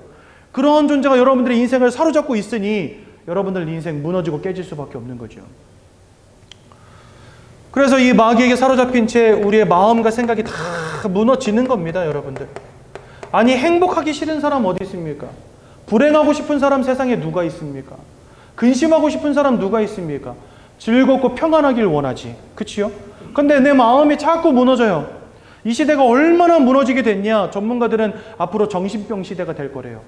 그런 존재가 여러분들의 인생을 사로잡고 있으니 여러분들 인생 무너지고 깨질 수밖에 없는 거죠. 그래서 이 마귀에게 사로잡힌 채 우리의 마음과 생각이 다 무너지는 겁니다, 여러분들. 아니, 행복하기 싫은 사람 어디 있습니까? 불행하고 싶은 사람 세상에 누가 있습니까? 근심하고 싶은 사람 누가 있습니까? 즐겁고 평안하길 원하지. 그치요? 근데 내 마음이 자꾸 무너져요. 이 시대가 얼마나 무너지게 됐냐? 전문가들은 앞으로 정신병 시대가 될 거래요.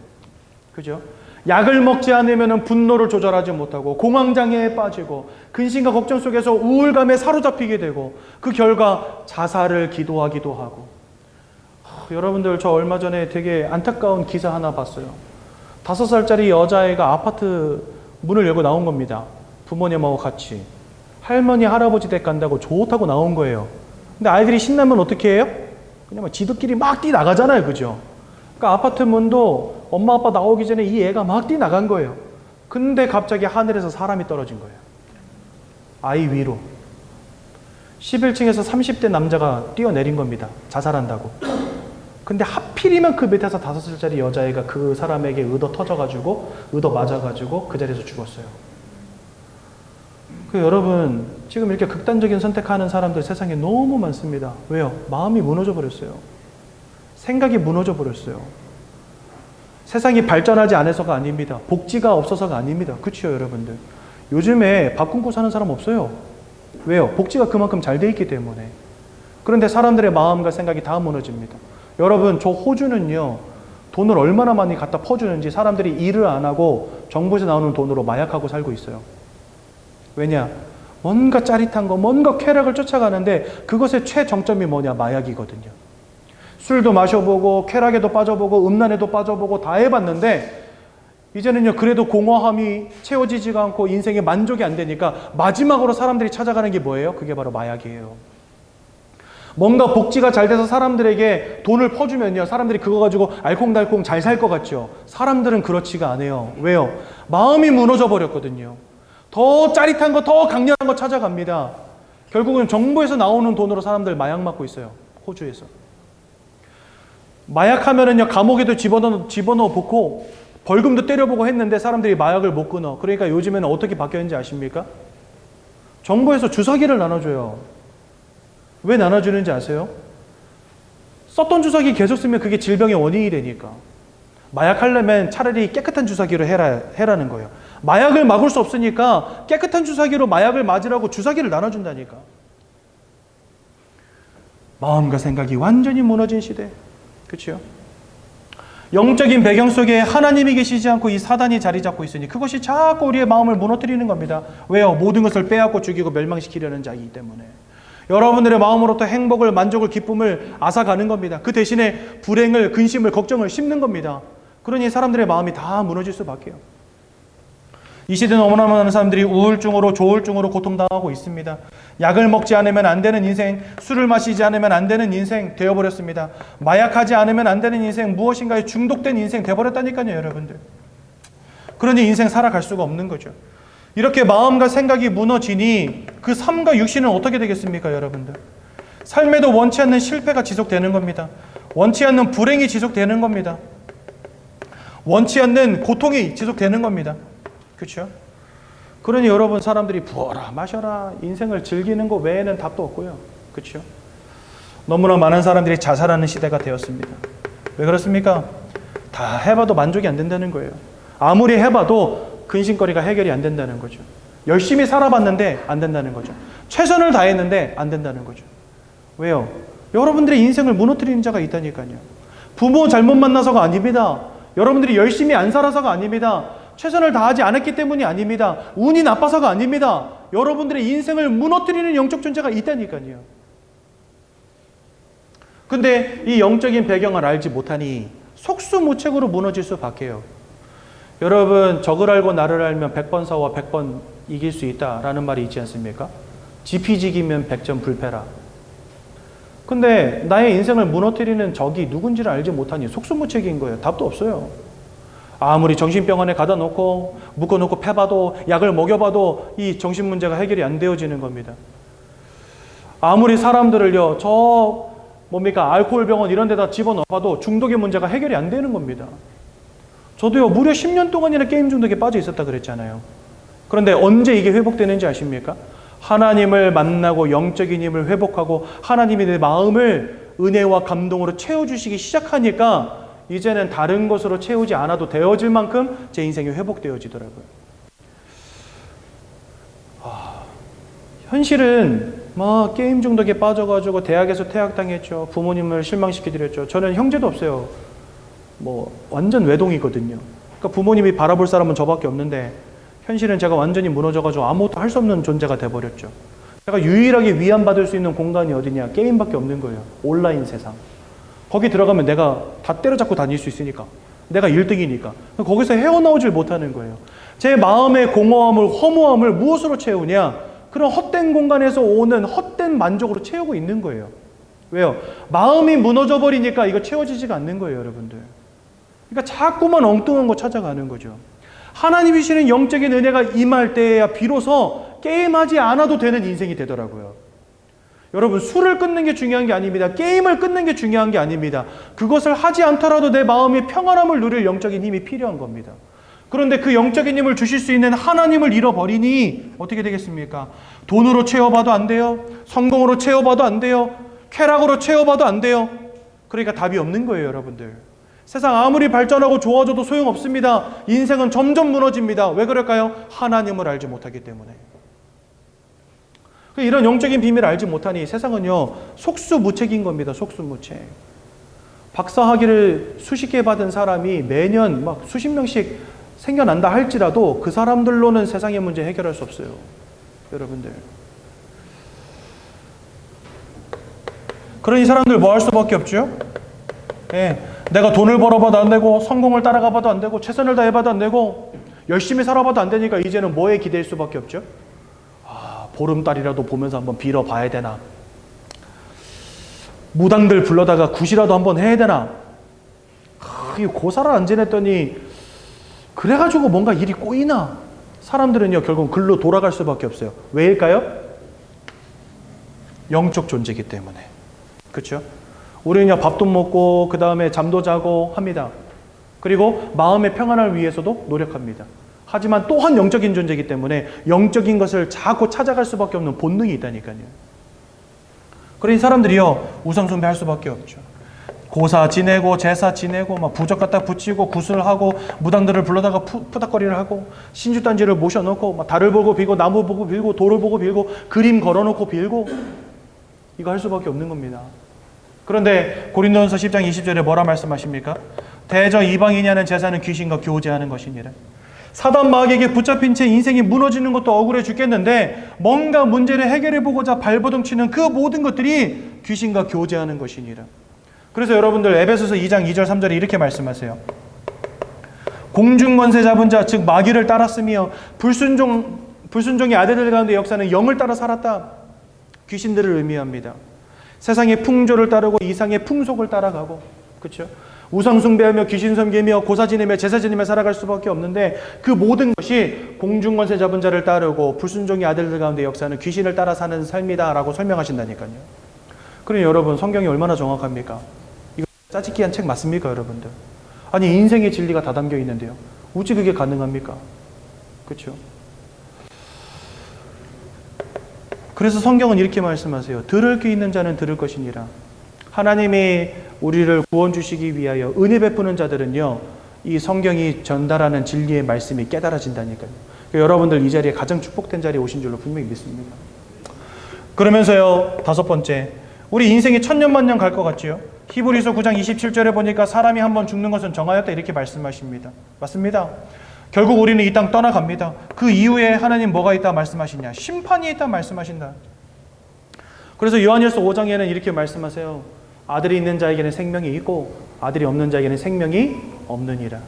그죠? 약을 먹지 않으면 분노를 조절하지 못하고 공황장애에 빠지고 근심과 걱정 속에서 우울감에 사로잡히게 되고 그 결과 자살을 기도하기도 하고. 여러분들, 저 얼마 전에 되게 안타까운 기사 하나 봤어요. 5살짜리 여자애가 아파트 문을 열고 나온 겁니다. 부모님하고 같이. 할머니, 할아버지 댁 간다고 좋다고 나온 거예요. 근데 아이들이 신나면 어떻게 해요? 그냥 막 지들끼리 막 뛰어나가잖아요. 그죠? 그러니까 아파트 문도 엄마 아빠 나오기 전에 이 애가 막 뛰어나간 거예요. 근데 갑자기 하늘에서 사람이 떨어진 거예요. 아이 위로. 11층에서 30대 남자가 뛰어내린 겁니다. 자살한다고. 근데 하필이면 그 밑에서 5살짜리 여자애가 그 사람에게 의도 터져가지고 의도 맞아가지고 그 자리에서 죽었어요. 여러분, 지금 이렇게 극단적인 선택하는 사람들 세상에 너무 많습니다. 왜요? 마음이 무너져 버렸어요. 생각이 무너져 버렸어요. 세상이 발전하지 않아서가 아닙니다. 복지가 없어서가 아닙니다. 그렇죠, 여러분들? 요즘에 밥 굶고 사는 사람 없어요. 왜요? 복지가 그만큼 잘 돼 있기 때문에. 그런데 사람들의 마음과 생각이 다 무너집니다. 여러분, 저 호주는요, 돈을 얼마나 많이 갖다 퍼주는지 사람들이 일을 안 하고 정부에서 나오는 돈으로 마약하고 살고 있어요. 왜냐? 뭔가 짜릿한 거, 뭔가 쾌락을 쫓아가는데 그것의 최정점이 뭐냐? 마약이거든요. 술도 마셔보고 쾌락에도 빠져보고 음란에도 빠져보고 다 해봤는데 이제는요, 그래도 공허함이 채워지지가 않고 인생에 만족이 안 되니까 마지막으로 사람들이 찾아가는 게 뭐예요? 그게 바로 마약이에요. 뭔가 복지가 잘 돼서 사람들에게 돈을 퍼주면요, 사람들이 그거 가지고 알콩달콩 잘 살 것 같죠? 사람들은 그렇지가 않아요. 왜요? 마음이 무너져 버렸거든요. 더 짜릿한 거, 더 강렬한 거 찾아갑니다. 결국은 정부에서 나오는 돈으로 사람들 마약 맞고 있어요. 호주에서. 마약하면은요, 감옥에도 집어넣어 놓고 벌금도 때려보고 했는데 사람들이 마약을 못 끊어. 그러니까 요즘에는 어떻게 바뀌었는지 아십니까? 정부에서 주사기를 나눠줘요. 왜 나눠주는지 아세요? 썼던 주사기 계속 쓰면 그게 질병의 원인이 되니까. 마약하려면 차라리 깨끗한 주사기로 해라는 거예요. 마약을 막을 수 없으니까 깨끗한 주사기로 마약을 맞으라고 주사기를 나눠준다니까. 마음과 생각이 완전히 무너진 시대. 그렇죠? 영적인 배경 속에 하나님이 계시지 않고 이 사단이 자리 잡고 있으니 그것이 자꾸 우리의 마음을 무너뜨리는 겁니다. 왜요? 모든 것을 빼앗고 죽이고 멸망시키려는 자이기 때문에. 여러분들의 마음으로부터 행복을, 만족을, 기쁨을 앗아가는 겁니다. 그 대신에 불행을, 근심을, 걱정을 심는 겁니다. 그러니 사람들의 마음이 다 무너질 수밖에요. 이 시대는 너무나 많은 사람들이 우울증으로, 조울증으로 고통당하고 있습니다. 약을 먹지 않으면 안 되는 인생, 술을 마시지 않으면 안 되는 인생 되어버렸습니다. 마약하지 않으면 안 되는 인생, 무엇인가에 중독된 인생 되어버렸다니까요, 여러분들. 그러니 인생 살아갈 수가 없는 거죠. 이렇게 마음과 생각이 무너지니 그 삶과 육신은 어떻게 되겠습니까, 여러분들? 삶에도 원치 않는 실패가 지속되는 겁니다. 원치 않는 불행이 지속되는 겁니다. 원치 않는 고통이 지속되는 겁니다. 그렇죠? 그러니 여러분, 사람들이 부어라 마셔라 인생을 즐기는 것 외에는 답도 없고요. 그렇죠? 너무나 많은 사람들이 자살하는 시대가 되었습니다. 왜 그렇습니까? 다 해봐도 만족이 안 된다는 거예요. 아무리 해봐도 근심거리가 해결이 안 된다는 거죠. 열심히 살아봤는데 안 된다는 거죠. 최선을 다했는데 안 된다는 거죠. 왜요? 여러분들의 인생을 무너뜨리는 자가 있다니까요. 부모 잘못 만나서가 아닙니다. 여러분들이 열심히 안 살아서가 아닙니다. 최선을 다하지 않았기 때문이 아닙니다. 운이 나빠서가 아닙니다. 여러분들의 인생을 무너뜨리는 영적 존재가 있다니까요. 근데 이 영적인 배경을 알지 못하니 속수무책으로 무너질 수밖에요. 여러분, 적을 알고 나를 알면 100번 싸워 100번 이길 수 있다라는 말이 있지 않습니까? 지피지기면 100점 불패라. 근데 나의 인생을 무너뜨리는 적이 누군지를 알지 못하니 속수무책인 거예요. 답도 없어요. 아무리 정신병원에 가다 놓고 묶어놓고 패봐도, 약을 먹여봐도 이 정신 문제가 해결이 안 되어지는 겁니다. 아무리 사람들을요, 알코올 병원 이런 데다 집어넣어봐도 중독의 문제가 해결이 안 되는 겁니다. 저도요, 무려 10년 동안이나 게임 중독에 빠져 있었다 그랬잖아요. 그런데 언제 이게 회복되는지 아십니까? 하나님을 만나고 영적인 힘을 회복하고 하나님이 내 마음을 은혜와 감동으로 채워주시기 시작하니까 이제는 다른 것으로 채우지 않아도 되어질 만큼 제 인생이 회복되어지더라고요. 현실은 게임 중독에 빠져가지고 대학에서 퇴학당했죠. 부모님을 실망시켜드렸죠. 저는 형제도 없어요. 완전 외동이거든요. 그러니까 부모님이 바라볼 사람은 저밖에 없는데 현실은 제가 완전히 무너져가지고 아무것도 할 수 없는 존재가 돼버렸죠. 제가 유일하게 위안받을 수 있는 공간이 어디냐? 게임밖에 없는 거예요. 온라인 세상. 거기 들어가면 내가 다 때려잡고 다닐 수 있으니까. 내가 1등이니까. 거기서 헤어나오질 못하는 거예요. 제 마음의 공허함을, 허무함을 무엇으로 채우냐? 그런 헛된 공간에서 오는 헛된 만족으로 채우고 있는 거예요. 왜요? 마음이 무너져 버리니까 이거 채워지지가 않는 거예요, 여러분들. 그러니까 자꾸만 엉뚱한 거 찾아가는 거죠. 하나님이 주시는 영적인 은혜가 임할 때에야 비로소 게임하지 않아도 되는 인생이 되더라고요. 여러분, 술을 끊는 게 중요한 게 아닙니다. 게임을 끊는 게 중요한 게 아닙니다. 그것을 하지 않더라도 내 마음이 평안함을 누릴 영적인 힘이 필요한 겁니다. 그런데 그 영적인 힘을 주실 수 있는 하나님을 잃어버리니 어떻게 되겠습니까? 돈으로 채워봐도 안 돼요. 성공으로 채워봐도 안 돼요. 쾌락으로 채워봐도 안 돼요. 그러니까 답이 없는 거예요, 여러분들. 세상 아무리 발전하고 좋아져도 소용없습니다. 인생은 점점 무너집니다. 왜 그럴까요? 하나님을 알지 못하기 때문에. 이런 영적인 비밀을 알지 못하니 세상은요, 속수무책인 겁니다. 속수무책. 박사학위를 수십 개 받은 사람이 매년 수십 명씩 생겨난다 할지라도 그 사람들로는 세상의 문제 해결할 수 없어요. 여러분들. 그러니 사람들 뭐 할 수밖에 없죠? 내가 돈을 벌어봐도 안 되고 성공을 따라가봐도 안 되고 최선을 다해봐도 안 되고 열심히 살아봐도 안 되니까 이제는 뭐에 기댈 수밖에 없죠? 보름달이라도 보면서 한번 빌어봐야 되나? 무당들 불러다가 굿이라도 한번 해야 되나? 고사를 안 지냈더니 그래가지고 뭔가 일이 꼬이나? 사람들은요, 결국 글로 돌아갈 수밖에 없어요. 왜일까요? 영적 존재이기 때문에. 그렇죠? 우리는요, 밥도 먹고 그 다음에 잠도 자고 합니다. 그리고 마음의 평안을 위해서도 노력합니다. 하지만 또한 영적인 존재이기 때문에 영적인 것을 자꾸 찾아갈 수밖에 없는 본능이 있다니까요. 그러니 사람들이요, 우상숭배할 수밖에 없죠. 고사 지내고 제사 지내고 부적 갖다 붙이고 구슬을 하고 무당들을 불러다가 푸닥거리를 하고 신주단지를 모셔놓고 달을 보고 빌고 나무 보고 빌고 돌을 보고 빌고 그림 걸어놓고 빌고 이거 할 수밖에 없는 겁니다. 그런데 고린도전서 10장 20절에 뭐라 말씀하십니까? 대저 이방인이 하는 제사는 귀신과 교제하는 것이니라. 사단 마귀에게 붙잡힌 채 인생이 무너지는 것도 억울해 죽겠는데 뭔가 문제를 해결해보고자 발버둥치는 그 모든 것들이 귀신과 교제하는 것이니라. 그래서 여러분들 에베소서 2장 2절 3절에 이렇게 말씀하세요. 공중권세 잡은 자 즉 마귀를 따랐으며 불순종의 아들들 가운데 역사는 영을 따라 살았다. 귀신들을 의미합니다. 세상의 풍조를 따르고 이상의 풍속을 따라가고, 그렇죠? 우상 숭배하며 귀신 섬기며 고사 지내며 제사 지내며 살아갈 수밖에 없는데 그 모든 것이 공중권세 잡은 자를 따르고 불순종의 아들들 가운데 역사는 귀신을 따라 사는 삶이다라고 설명하신다니까요. 그러니 여러분, 성경이 얼마나 정확합니까? 이거 짜집기한 책 맞습니까, 여러분들? 아니, 인생의 진리가 다 담겨 있는데요. 어찌 그게 가능합니까? 그렇죠? 그래서 성경은 이렇게 말씀하세요. 들을 귀 있는 자는 들을 것이니라. 하나님이 우리를 구원 주시기 위하여 은혜 베푸는 자들은요, 이 성경이 전달하는 진리의 말씀이 깨달아진다니까요. 여러분들 이 자리에 가장 축복된 자리에 오신 줄로 분명히 믿습니다. 그러면서요, 다섯 번째, 우리 인생이 천년만년 갈 것 같지요? 히브리서 9장 27절에 보니까 사람이 한번 죽는 것은 정하였다 이렇게 말씀하십니다. 맞습니다. 결국 우리는 이 땅 떠나갑니다. 그 이후에 하나님 뭐가 있다 말씀하시냐? 심판이 있다 말씀하신다. 그래서 요한일서 5장에는 이렇게 말씀하세요. 아들이 있는 자에게는 생명이 있고 아들이 없는 자에게는 생명이 없느니라.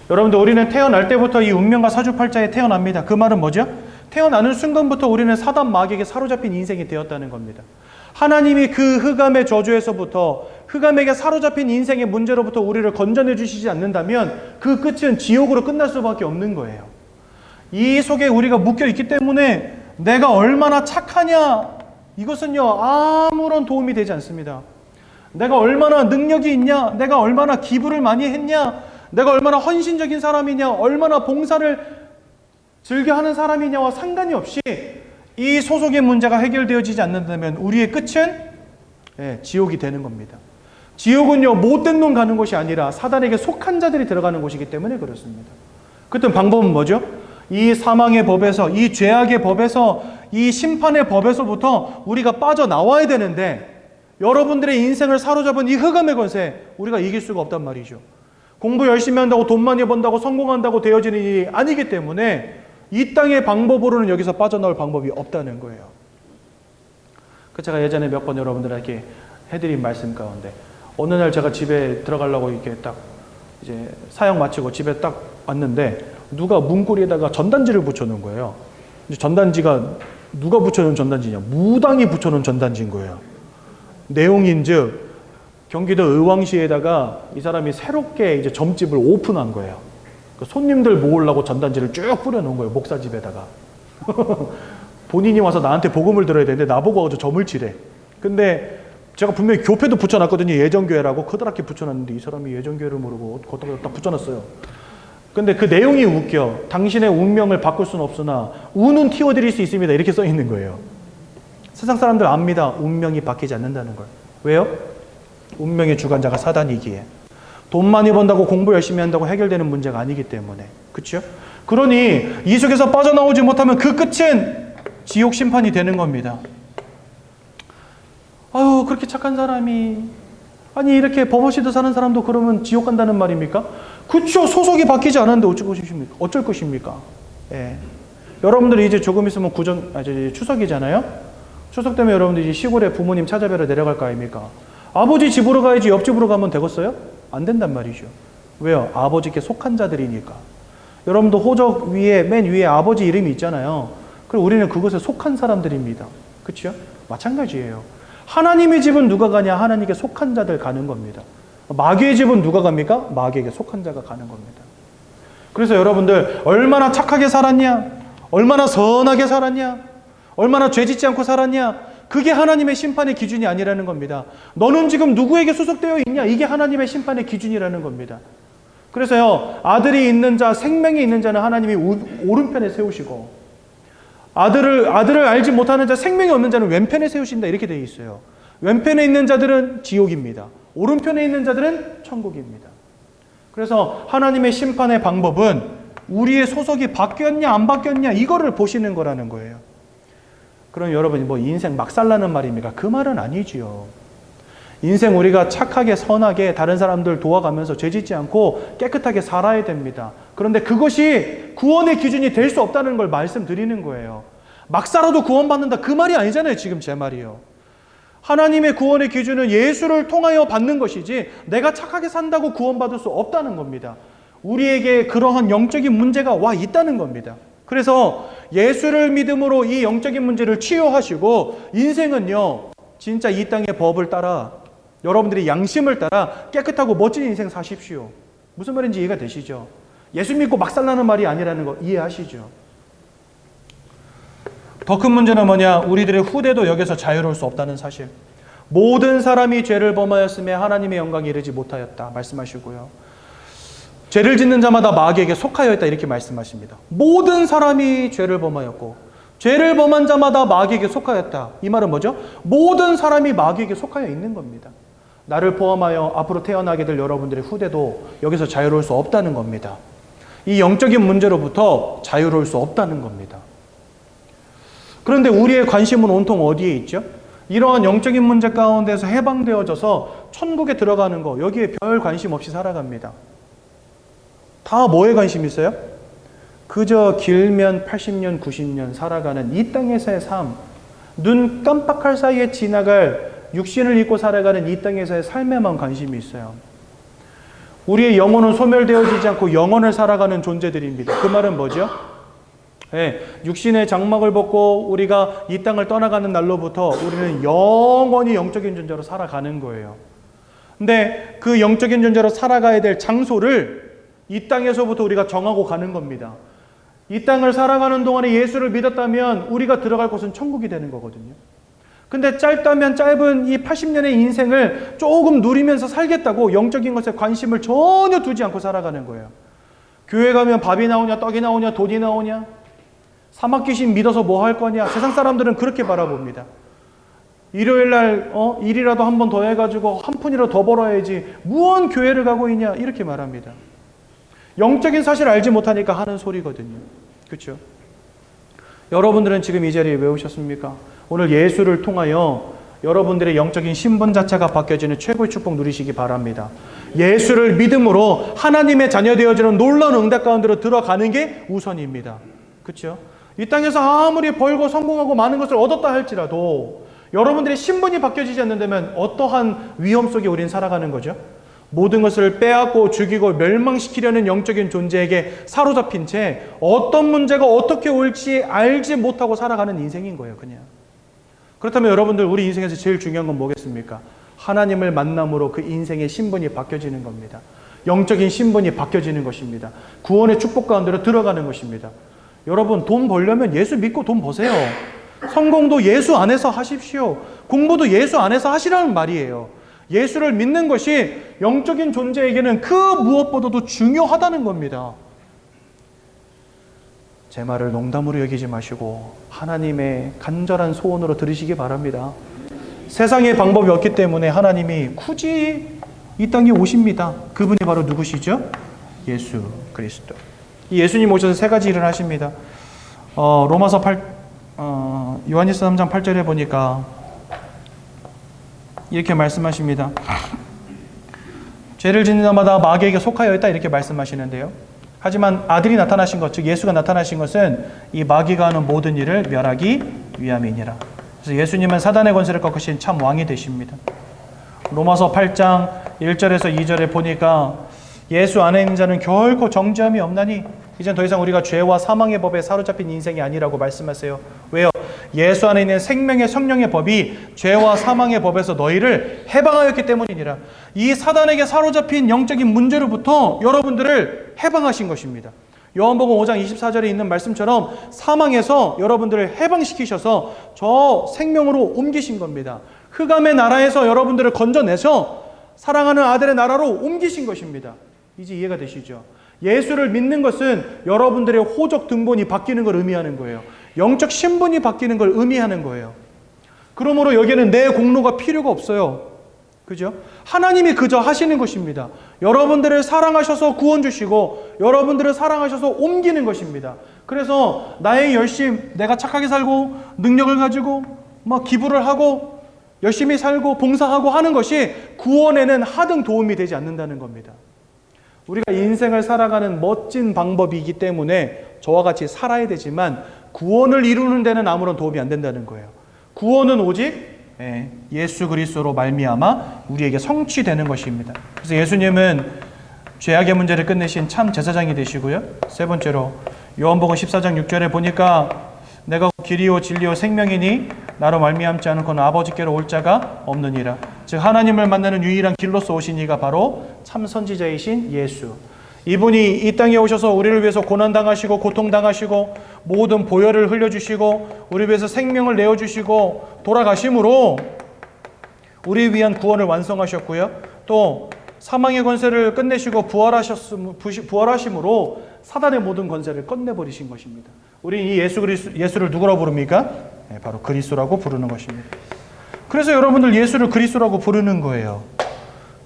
여러분들, 우리는 태어날 때부터 이 운명과 사주팔자에 태어납니다. 그 말은 뭐죠? 태어나는 순간부터 우리는 사단 마귀에게 사로잡힌 인생이 되었다는 겁니다. 하나님이 그 흑암의 저주에서부터, 흑암에게 사로잡힌 인생의 문제로부터 우리를 건져내 주시지 않는다면 그 끝은 지옥으로 끝날 수밖에 없는 거예요. 이 속에 우리가 묶여 있기 때문에 내가 얼마나 착하냐, 이것은요 아무런 도움이 되지 않습니다. 내가 얼마나 능력이 있냐, 내가 얼마나 기부를 많이 했냐, 내가 얼마나 헌신적인 사람이냐, 얼마나 봉사를 즐겨하는 사람이냐와 상관이 없이 이 소속의 문제가 해결되어지지 않는다면 우리의 끝은 지옥이 되는 겁니다. 지옥은요 못된 놈 가는 곳이 아니라 사단에게 속한 자들이 들어가는 곳이기 때문에 그렇습니다. 그때 방법은 뭐죠? 이 사망의 법에서, 이 죄악의 법에서, 이 심판의 법에서부터 우리가 빠져나와야 되는데, 여러분들의 인생을 사로잡은 이 흑암의 권세 우리가 이길 수가 없단 말이죠. 공부 열심히 한다고 돈 많이 번다고 성공한다고 되어지는 일이 아니기 때문에 이 땅의 방법으로는 여기서 빠져나올 방법이 없다는 거예요. 제가 예전에 몇 번 여러분들에게 해드린 말씀 가운데, 어느 날 제가 집에 들어가려고 이렇게 딱 이제 사역 마치고 집에 딱 왔는데 누가 문고리에다가 전단지를 붙여놓은 거예요. 전단지가 누가 붙여놓은 전단지냐? 무당이 붙여놓은 전단지인 거예요. 내용인즉 경기도 의왕시에다가 이 사람이 새롭게 이제 점집을 오픈한 거예요. 손님들 모으려고 전단지를 쭉 뿌려놓은 거예요. 목사집에다가. 본인이 와서 나한테 복음을 들어야 되는데 나보고 와서 점을 치래. 근데 제가 분명히 교패도 붙여놨거든요. 예정교회라고 커다랗게 붙여놨는데 이 사람이 예정교회를 모르고 걷다가 딱 붙여놨어요. 근데 그 내용이 웃겨. 당신의 운명을 바꿀 수는 없으나 운은 틔워드릴 수 있습니다. 이렇게 써 있는 거예요. 세상 사람들 압니다. 운명이 바뀌지 않는다는 걸. 왜요? 운명의 주관자가 사단이기에. 돈 많이 번다고 공부 열심히 한다고 해결되는 문제가 아니기 때문에. 그렇죠? 그러니 이 속에서 빠져나오지 못하면 그 끝은 지옥 심판이 되는 겁니다. 아유, 그렇게 착한 사람이, 아니 이렇게 버버시드 사는 사람도 그러면 지옥 간다는 말입니까? 그렇죠. 소속이 바뀌지 않았는데 어쩔 것입니까? 예. 여러분들이 이제 조금 있으면 추석이잖아요. 추석 때문에 여러분들 이제 시골에 부모님 찾아뵈러 내려갈 거 아닙니까? 아버지 집으로 가야지 옆집으로 가면 되겠어요? 안 된단 말이죠. 왜요? 아버지께 속한 자들이니까. 여러분도 호적 위에, 맨 위에 아버지 이름이 있잖아요. 그럼 우리는 그것에 속한 사람들입니다. 그렇죠? 마찬가지예요. 하나님의 집은 누가 가냐? 하나님께 속한 자들 가는 겁니다. 마귀의 집은 누가 갑니까? 마귀에게 속한 자가 가는 겁니다. 그래서 여러분들 얼마나 착하게 살았냐? 얼마나 선하게 살았냐? 얼마나 죄짓지 않고 살았냐? 그게 하나님의 심판의 기준이 아니라는 겁니다. 너는 지금 누구에게 소속되어 있냐? 이게 하나님의 심판의 기준이라는 겁니다. 그래서요, 아들이 있는 자, 생명이 있는 자는 하나님이 오른편에 세우시고, 아들을 알지 못하는 자, 생명이 없는 자는 왼편에 세우신다. 이렇게 되어 있어요. 왼편에 있는 자들은 지옥입니다. 오른편에 있는 자들은 천국입니다. 그래서 하나님의 심판의 방법은 우리의 소속이 바뀌었냐 안 바뀌었냐 이거를 보시는 거라는 거예요. 그럼 여러분 뭐 인생 막 살라는 말입니까? 그 말은 아니지요. 인생 우리가 착하게 선하게 다른 사람들 도와가면서 죄짓지 않고 깨끗하게 살아야 됩니다. 그런데 그것이 구원의 기준이 될 수 없다는 걸 말씀드리는 거예요. 막 살아도 구원받는다 그 말이 아니잖아요. 지금 제 말이요. 하나님의 구원의 기준은 예수를 통하여 받는 것이지 내가 착하게 산다고 구원받을 수 없다는 겁니다. 우리에게 그러한 영적인 문제가 와 있다는 겁니다. 그래서 예수를 믿음으로 이 영적인 문제를 치유하시고 인생은요 진짜 이 땅의 법을 따라 여러분들이 양심을 따라 깨끗하고 멋진 인생 사십시오. 무슨 말인지 이해가 되시죠? 예수 믿고 막 살라는 말이 아니라는 거 이해하시죠? 더 큰 문제는 뭐냐? 우리들의 후대도 여기서 자유로울 수 없다는 사실. 모든 사람이 죄를 범하였음에 하나님의 영광에 이르지 못하였다 말씀하시고요. 죄를 짓는 자마다 마귀에게 속하여 있다 이렇게 말씀하십니다. 모든 사람이 죄를 범하였고 죄를 범한 자마다 마귀에게 속하였다. 이 말은 뭐죠? 모든 사람이 마귀에게 속하여 있는 겁니다. 나를 포함하여 앞으로 태어나게 될 여러분들의 후대도 여기서 자유로울 수 없다는 겁니다. 이 영적인 문제로부터 자유로울 수 없다는 겁니다. 그런데 우리의 관심은 온통 어디에 있죠? 이러한 영적인 문제 가운데서 해방되어져서 천국에 들어가는 거 여기에 별 관심 없이 살아갑니다. 다 뭐에 관심 있어요? 그저 길면 80년, 90년 살아가는 이 땅에서의 삶, 눈 깜빡할 사이에 지나갈 육신을 입고 살아가는 이 땅에서의 삶에만 관심이 있어요. 우리의 영혼은 소멸되어지지 않고 영원을 살아가는 존재들입니다. 그 말은 뭐죠? 육신의 장막을 벗고 우리가 이 땅을 떠나가는 날로부터 우리는 영원히 영적인 존재로 살아가는 거예요. 근데 그 영적인 존재로 살아가야 될 장소를 이 땅에서부터 우리가 정하고 가는 겁니다. 이 땅을 살아가는 동안에 예수를 믿었다면 우리가 들어갈 곳은 천국이 되는 거거든요. 근데 짧다면 짧은 이 80년의 인생을 조금 누리면서 살겠다고 영적인 것에 관심을 전혀 두지 않고 살아가는 거예요. 교회 가면 밥이 나오냐, 떡이 나오냐, 돈이 나오냐, 사막 귀신 믿어서 뭐 할 거냐. 세상 사람들은 그렇게 바라봅니다. 일요일 날 일이라도 한 번 더 해가지고 한 푼이라도 더 벌어야지 무언 교회를 가고 있냐 이렇게 말합니다. 영적인 사실을 알지 못하니까 하는 소리거든요. 그렇죠? 여러분들은 지금 이 자리에 왜 오셨습니까? 오늘 예수를 통하여 여러분들의 영적인 신분 자체가 바뀌어지는 최고의 축복 누리시기 바랍니다. 예수를 믿음으로 하나님의 자녀 되어지는 놀라운 응답 가운데로 들어가는 게 우선입니다. 그렇죠? 이 땅에서 아무리 벌고 성공하고 많은 것을 얻었다 할지라도 여러분들의 신분이 바뀌어지지 않는다면 어떠한 위험 속에 우리는 살아가는 거죠? 모든 것을 빼앗고 죽이고 멸망시키려는 영적인 존재에게 사로잡힌 채 어떤 문제가 어떻게 올지 알지 못하고 살아가는 인생인 거예요, 그냥. 그렇다면 여러분들 우리 인생에서 제일 중요한 건 뭐겠습니까? 하나님을 만남으로 그 인생의 신분이 바뀌어지는 겁니다. 영적인 신분이 바뀌어지는 것입니다. 구원의 축복 가운데로 들어가는 것입니다. 여러분, 돈 벌려면 예수 믿고 돈 버세요. 성공도 예수 안에서 하십시오. 공부도 예수 안에서 하시라는 말이에요. 예수를 믿는 것이 영적인 존재에게는 그 무엇보다도 중요하다는 겁니다. 제 말을 농담으로 여기지 마시고 하나님의 간절한 소원으로 들으시기 바랍니다. 세상의 방법이 없기 때문에 하나님이 굳이 이 땅에 오십니다. 그분이 바로 누구시죠? 예수 그리스도. 이 예수님 오셔서 세 가지 일을 하십니다. 로마서 8, 요한일서 3장 8절에 보니까 이렇게 말씀하십니다. 죄를 짓는 자마다 마귀에게 속하여 있다 이렇게 말씀하시는데요. 하지만 아들이 나타나신 것, 즉 예수가 나타나신 것은 이 마귀가 하는 모든 일을 멸하기 위함이니라. 그래서 예수님은 사단의 권세를 꺾으신 참 왕이 되십니다. 로마서 8장 1절에서 2절에 보니까 예수 안에 있는 자는 결코 정죄함이 없나니 이젠 더 이상 우리가 죄와 사망의 법에 사로잡힌 인생이 아니라고 말씀하세요. 왜요? 예수 안에 있는 생명의 성령의 법이 죄와 사망의 법에서 너희를 해방하였기 때문이니라. 이 사단에게 사로잡힌 영적인 문제로부터 여러분들을 해방하신 것입니다. 요한복음 5장 24절에 있는 말씀처럼 사망에서 여러분들을 해방시키셔서 저 생명으로 옮기신 겁니다. 흑암의 나라에서 여러분들을 건져내서 사랑하는 아들의 나라로 옮기신 것입니다. 이제 이해가 되시죠? 예수를 믿는 것은 여러분들의 호적 등본이 바뀌는 걸 의미하는 거예요. 영적 신분이 바뀌는 걸 의미하는 거예요. 그러므로 여기에는 내 공로가 필요가 없어요. 그죠? 하나님이 그저 하시는 것입니다. 여러분들을 사랑하셔서 구원 주시고 여러분들을 사랑하셔서 옮기는 것입니다. 그래서 나의 열심, 내가 착하게 살고 능력을 가지고 막 기부를 하고 열심히 살고 봉사하고 하는 것이 구원에는 하등 도움이 되지 않는다는 겁니다. 우리가 인생을 살아가는 멋진 방법이기 때문에 저와 같이 살아야 되지만 구원을 이루는 데는 아무런 도움이 안 된다는 거예요. 구원은 오직 예수 그리스도로 말미암아 우리에게 성취되는 것입니다. 그래서 예수님은 죄악의 문제를 끝내신 참 제사장이 되시고요. 세 번째로 요한복음 14장 6절에 보니까 내가 길이요 진리요 생명이니 나로 말미암지 않고는 아버지께로 올 자가 없느니라. 즉 하나님을 만나는 유일한 길로서 오신 이가 바로 참 선지자이신 예수. 이분이 이 땅에 오셔서 우리를 위해서 고난당하시고 고통당하시고 모든 보혈을 흘려주시고 우리 위해서 생명을 내어주시고 돌아가심으로 우리 위한 구원을 완성하셨고요. 또 사망의 권세를 끝내시고 부활하심으로 사단의 모든 권세를 끝내버리신 것입니다. 우리 이 예수를 누구라고 부릅니까? 바로 그리스도라고 부르는 것입니다. 그래서 여러분들 예수를 그리스도라고 부르는 거예요.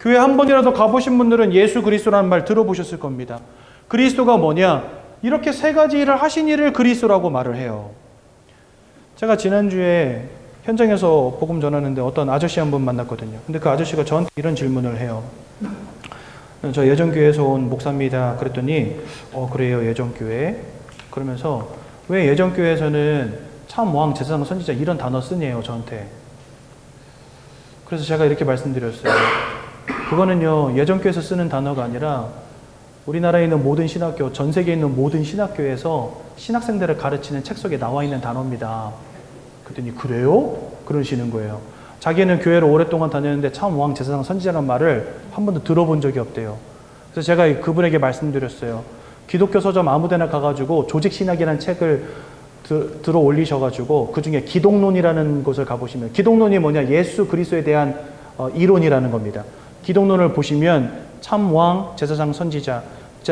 교회 한 번이라도 가보신 분들은 예수 그리스도라는 말 들어보셨을 겁니다. 그리스도가 뭐냐? 이렇게 세 가지 일을 하신 이를 그리스도라고 말을 해요. 제가 지난주에 현장에서 복음 전하는데 어떤 아저씨 한 분 만났거든요. 근데 그 아저씨가 저한테 이런 질문을 해요. 저 예전교회에서 온 목사입니다. 그랬더니 그래요, 예전교회. 그러면서 왜 예전교회에서는 참왕 제사장 선지자 이런 단어 쓰냐요, 저한테. 그래서 제가 이렇게 말씀드렸어요. 그거는요, 예전교회에서 쓰는 단어가 아니라 우리나라에 있는 모든 신학교, 전 세계에 있는 모든 신학교에서 신학생들을 가르치는 책 속에 나와 있는 단어입니다. 그랬더니 그래요? 그러시는 거예요. 자기는 교회를 오랫동안 다녔는데 참 왕 제사장 선지자라는 말을 한 번도 들어본 적이 없대요. 그래서 제가 그분에게 말씀드렸어요. 기독교 서점 아무데나 가가지고 조직신학이라는 책을 들어 올리셔가지고 그 중에 기독론이라는 곳을 가보시면, 기독론이 뭐냐, 예수 그리스도에 대한 이론이라는 겁니다. 기독론을 보시면 참 왕, 제사장, 선지자,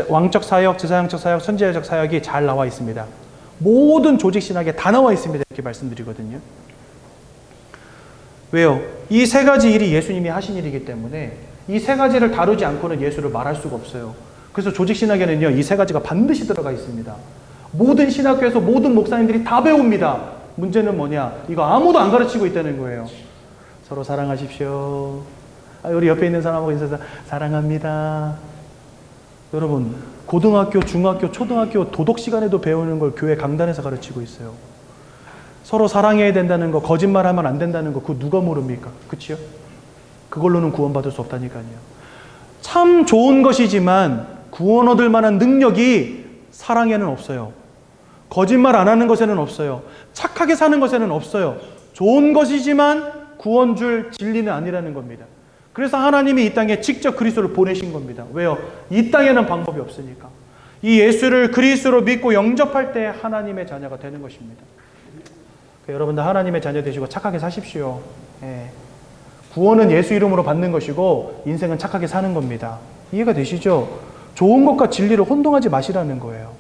왕적 사역, 제사장적 사역, 선지자적 사역이 잘 나와 있습니다. 모든 조직신학에 다 나와 있습니다. 이렇게 말씀드리거든요. 왜요? 이 세 가지 일이 예수님이 하신 일이기 때문에 이 세 가지를 다루지 않고는 예수를 말할 수가 없어요. 그래서 조직신학에는요, 이 세 가지가 반드시 들어가 있습니다. 모든 신학교에서 모든 목사님들이 다 배웁니다. 문제는 뭐냐? 이거 아무도 안 가르치고 있다는 거예요. 서로 사랑하십시오. 우리 옆에 있는 사람하고 인사해서 사랑합니다. 여러분, 고등학교, 중학교, 초등학교 도덕 시간에도 배우는 걸 교회 강단에서 가르치고 있어요. 서로 사랑해야 된다는 거, 거짓말하면 안 된다는 거, 그거 누가 모릅니까? 그치요? 그걸로는 구원받을 수 없다니까요. 참 좋은 것이지만 구원 얻을 만한 능력이 사랑에는 없어요. 거짓말 안 하는 것에는 없어요. 착하게 사는 것에는 없어요. 좋은 것이지만 구원 줄 진리는 아니라는 겁니다. 그래서 하나님이 이 땅에 직접 그리스도를 보내신 겁니다. 왜요? 이 땅에는 방법이 없으니까. 이 예수를 그리스도로 믿고 영접할 때 하나님의 자녀가 되는 것입니다. 여러분들 하나님의 자녀 되시고 착하게 사십시오. 구원은 예수 이름으로 받는 것이고 인생은 착하게 사는 겁니다. 이해가 되시죠? 좋은 것과 진리를 혼동하지 마시라는 거예요.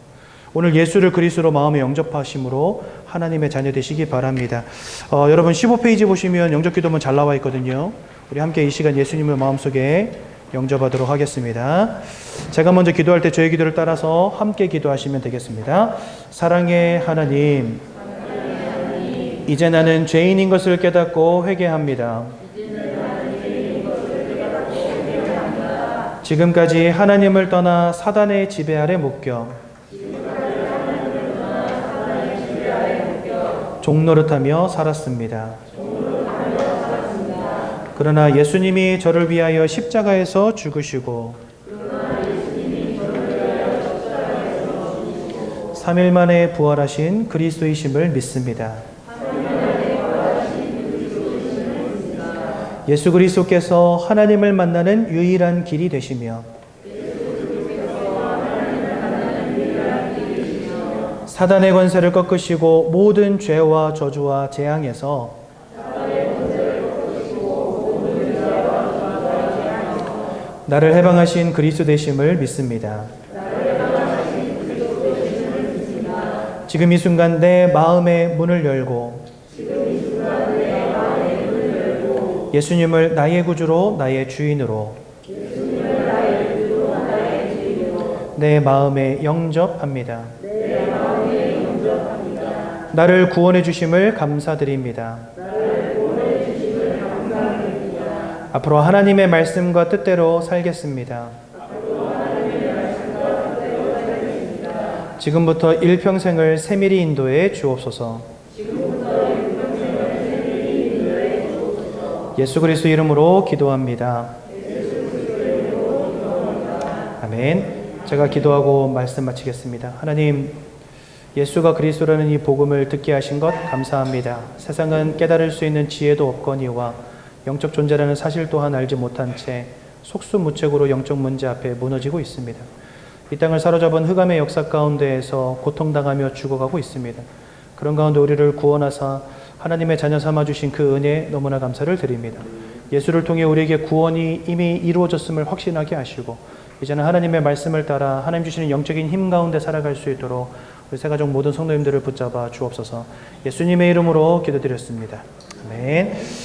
오늘 예수를 그리스도로 마음에 영접하심으로 하나님의 자녀 되시기 바랍니다. 여러분 15페이지 보시면 영접기도문 잘 나와 있거든요. 우리 함께 이 시간 예수님을 마음속에 영접하도록 하겠습니다. 제가 먼저 기도할 때 저의 기도를 따라서 함께 기도하시면 되겠습니다. 사랑의 하나님, 이제 나는 죄인인 것을 깨닫고 회개합니다. 지금까지 하나님을 떠나 사단의 지배 아래 묶여 종노릇하며 살았습니다. 그러나 예수님이 저를 위하여 십자가에서 죽으시고 3일 만에 부활하신 그리스도이심을 믿습니다. 예수 그리스도께서 하나님을 만나는 유일한 길이 되시며 사단의 권세를 꺾으시고 모든 죄와 저주와 재앙에서 나를 해방하신 그리스도 되심을 믿습니다. 지금 이 순간 내 마음의 문을 열고 예수님을 나의 구주로 나의 주인으로 내 마음에 영접합니다. 나를 구원해 주심을 감사드립니다. 앞으로 하나님의 말씀과 뜻대로 살겠습니다. 지금부터 일평생을 세밀히 인도해 주옵소서. 예수 그리스도 이름으로 기도합니다. 아멘. 제가 기도하고 말씀 마치겠습니다. 하나님, 예수가 그리스도라는 이 복음을 듣게 하신 것 감사합니다. 세상은 깨달을 수 있는 지혜도 없거니와 영적 존재라는 사실 또한 알지 못한 채 속수무책으로 영적 문제 앞에 무너지고 있습니다. 이 땅을 사로잡은 흑암의 역사 가운데에서 고통당하며 죽어가고 있습니다. 그런 가운데 우리를 구원하사 하나님의 자녀 삼아주신 그 은혜에 너무나 감사를 드립니다. 예수를 통해 우리에게 구원이 이미 이루어졌음을 확신하게 하시고 이제는 하나님의 말씀을 따라 하나님 주시는 영적인 힘 가운데 살아갈 수 있도록 우리 새가족 모든 성도님들을 붙잡아 주옵소서. 예수님의 이름으로 기도드렸습니다. 아멘.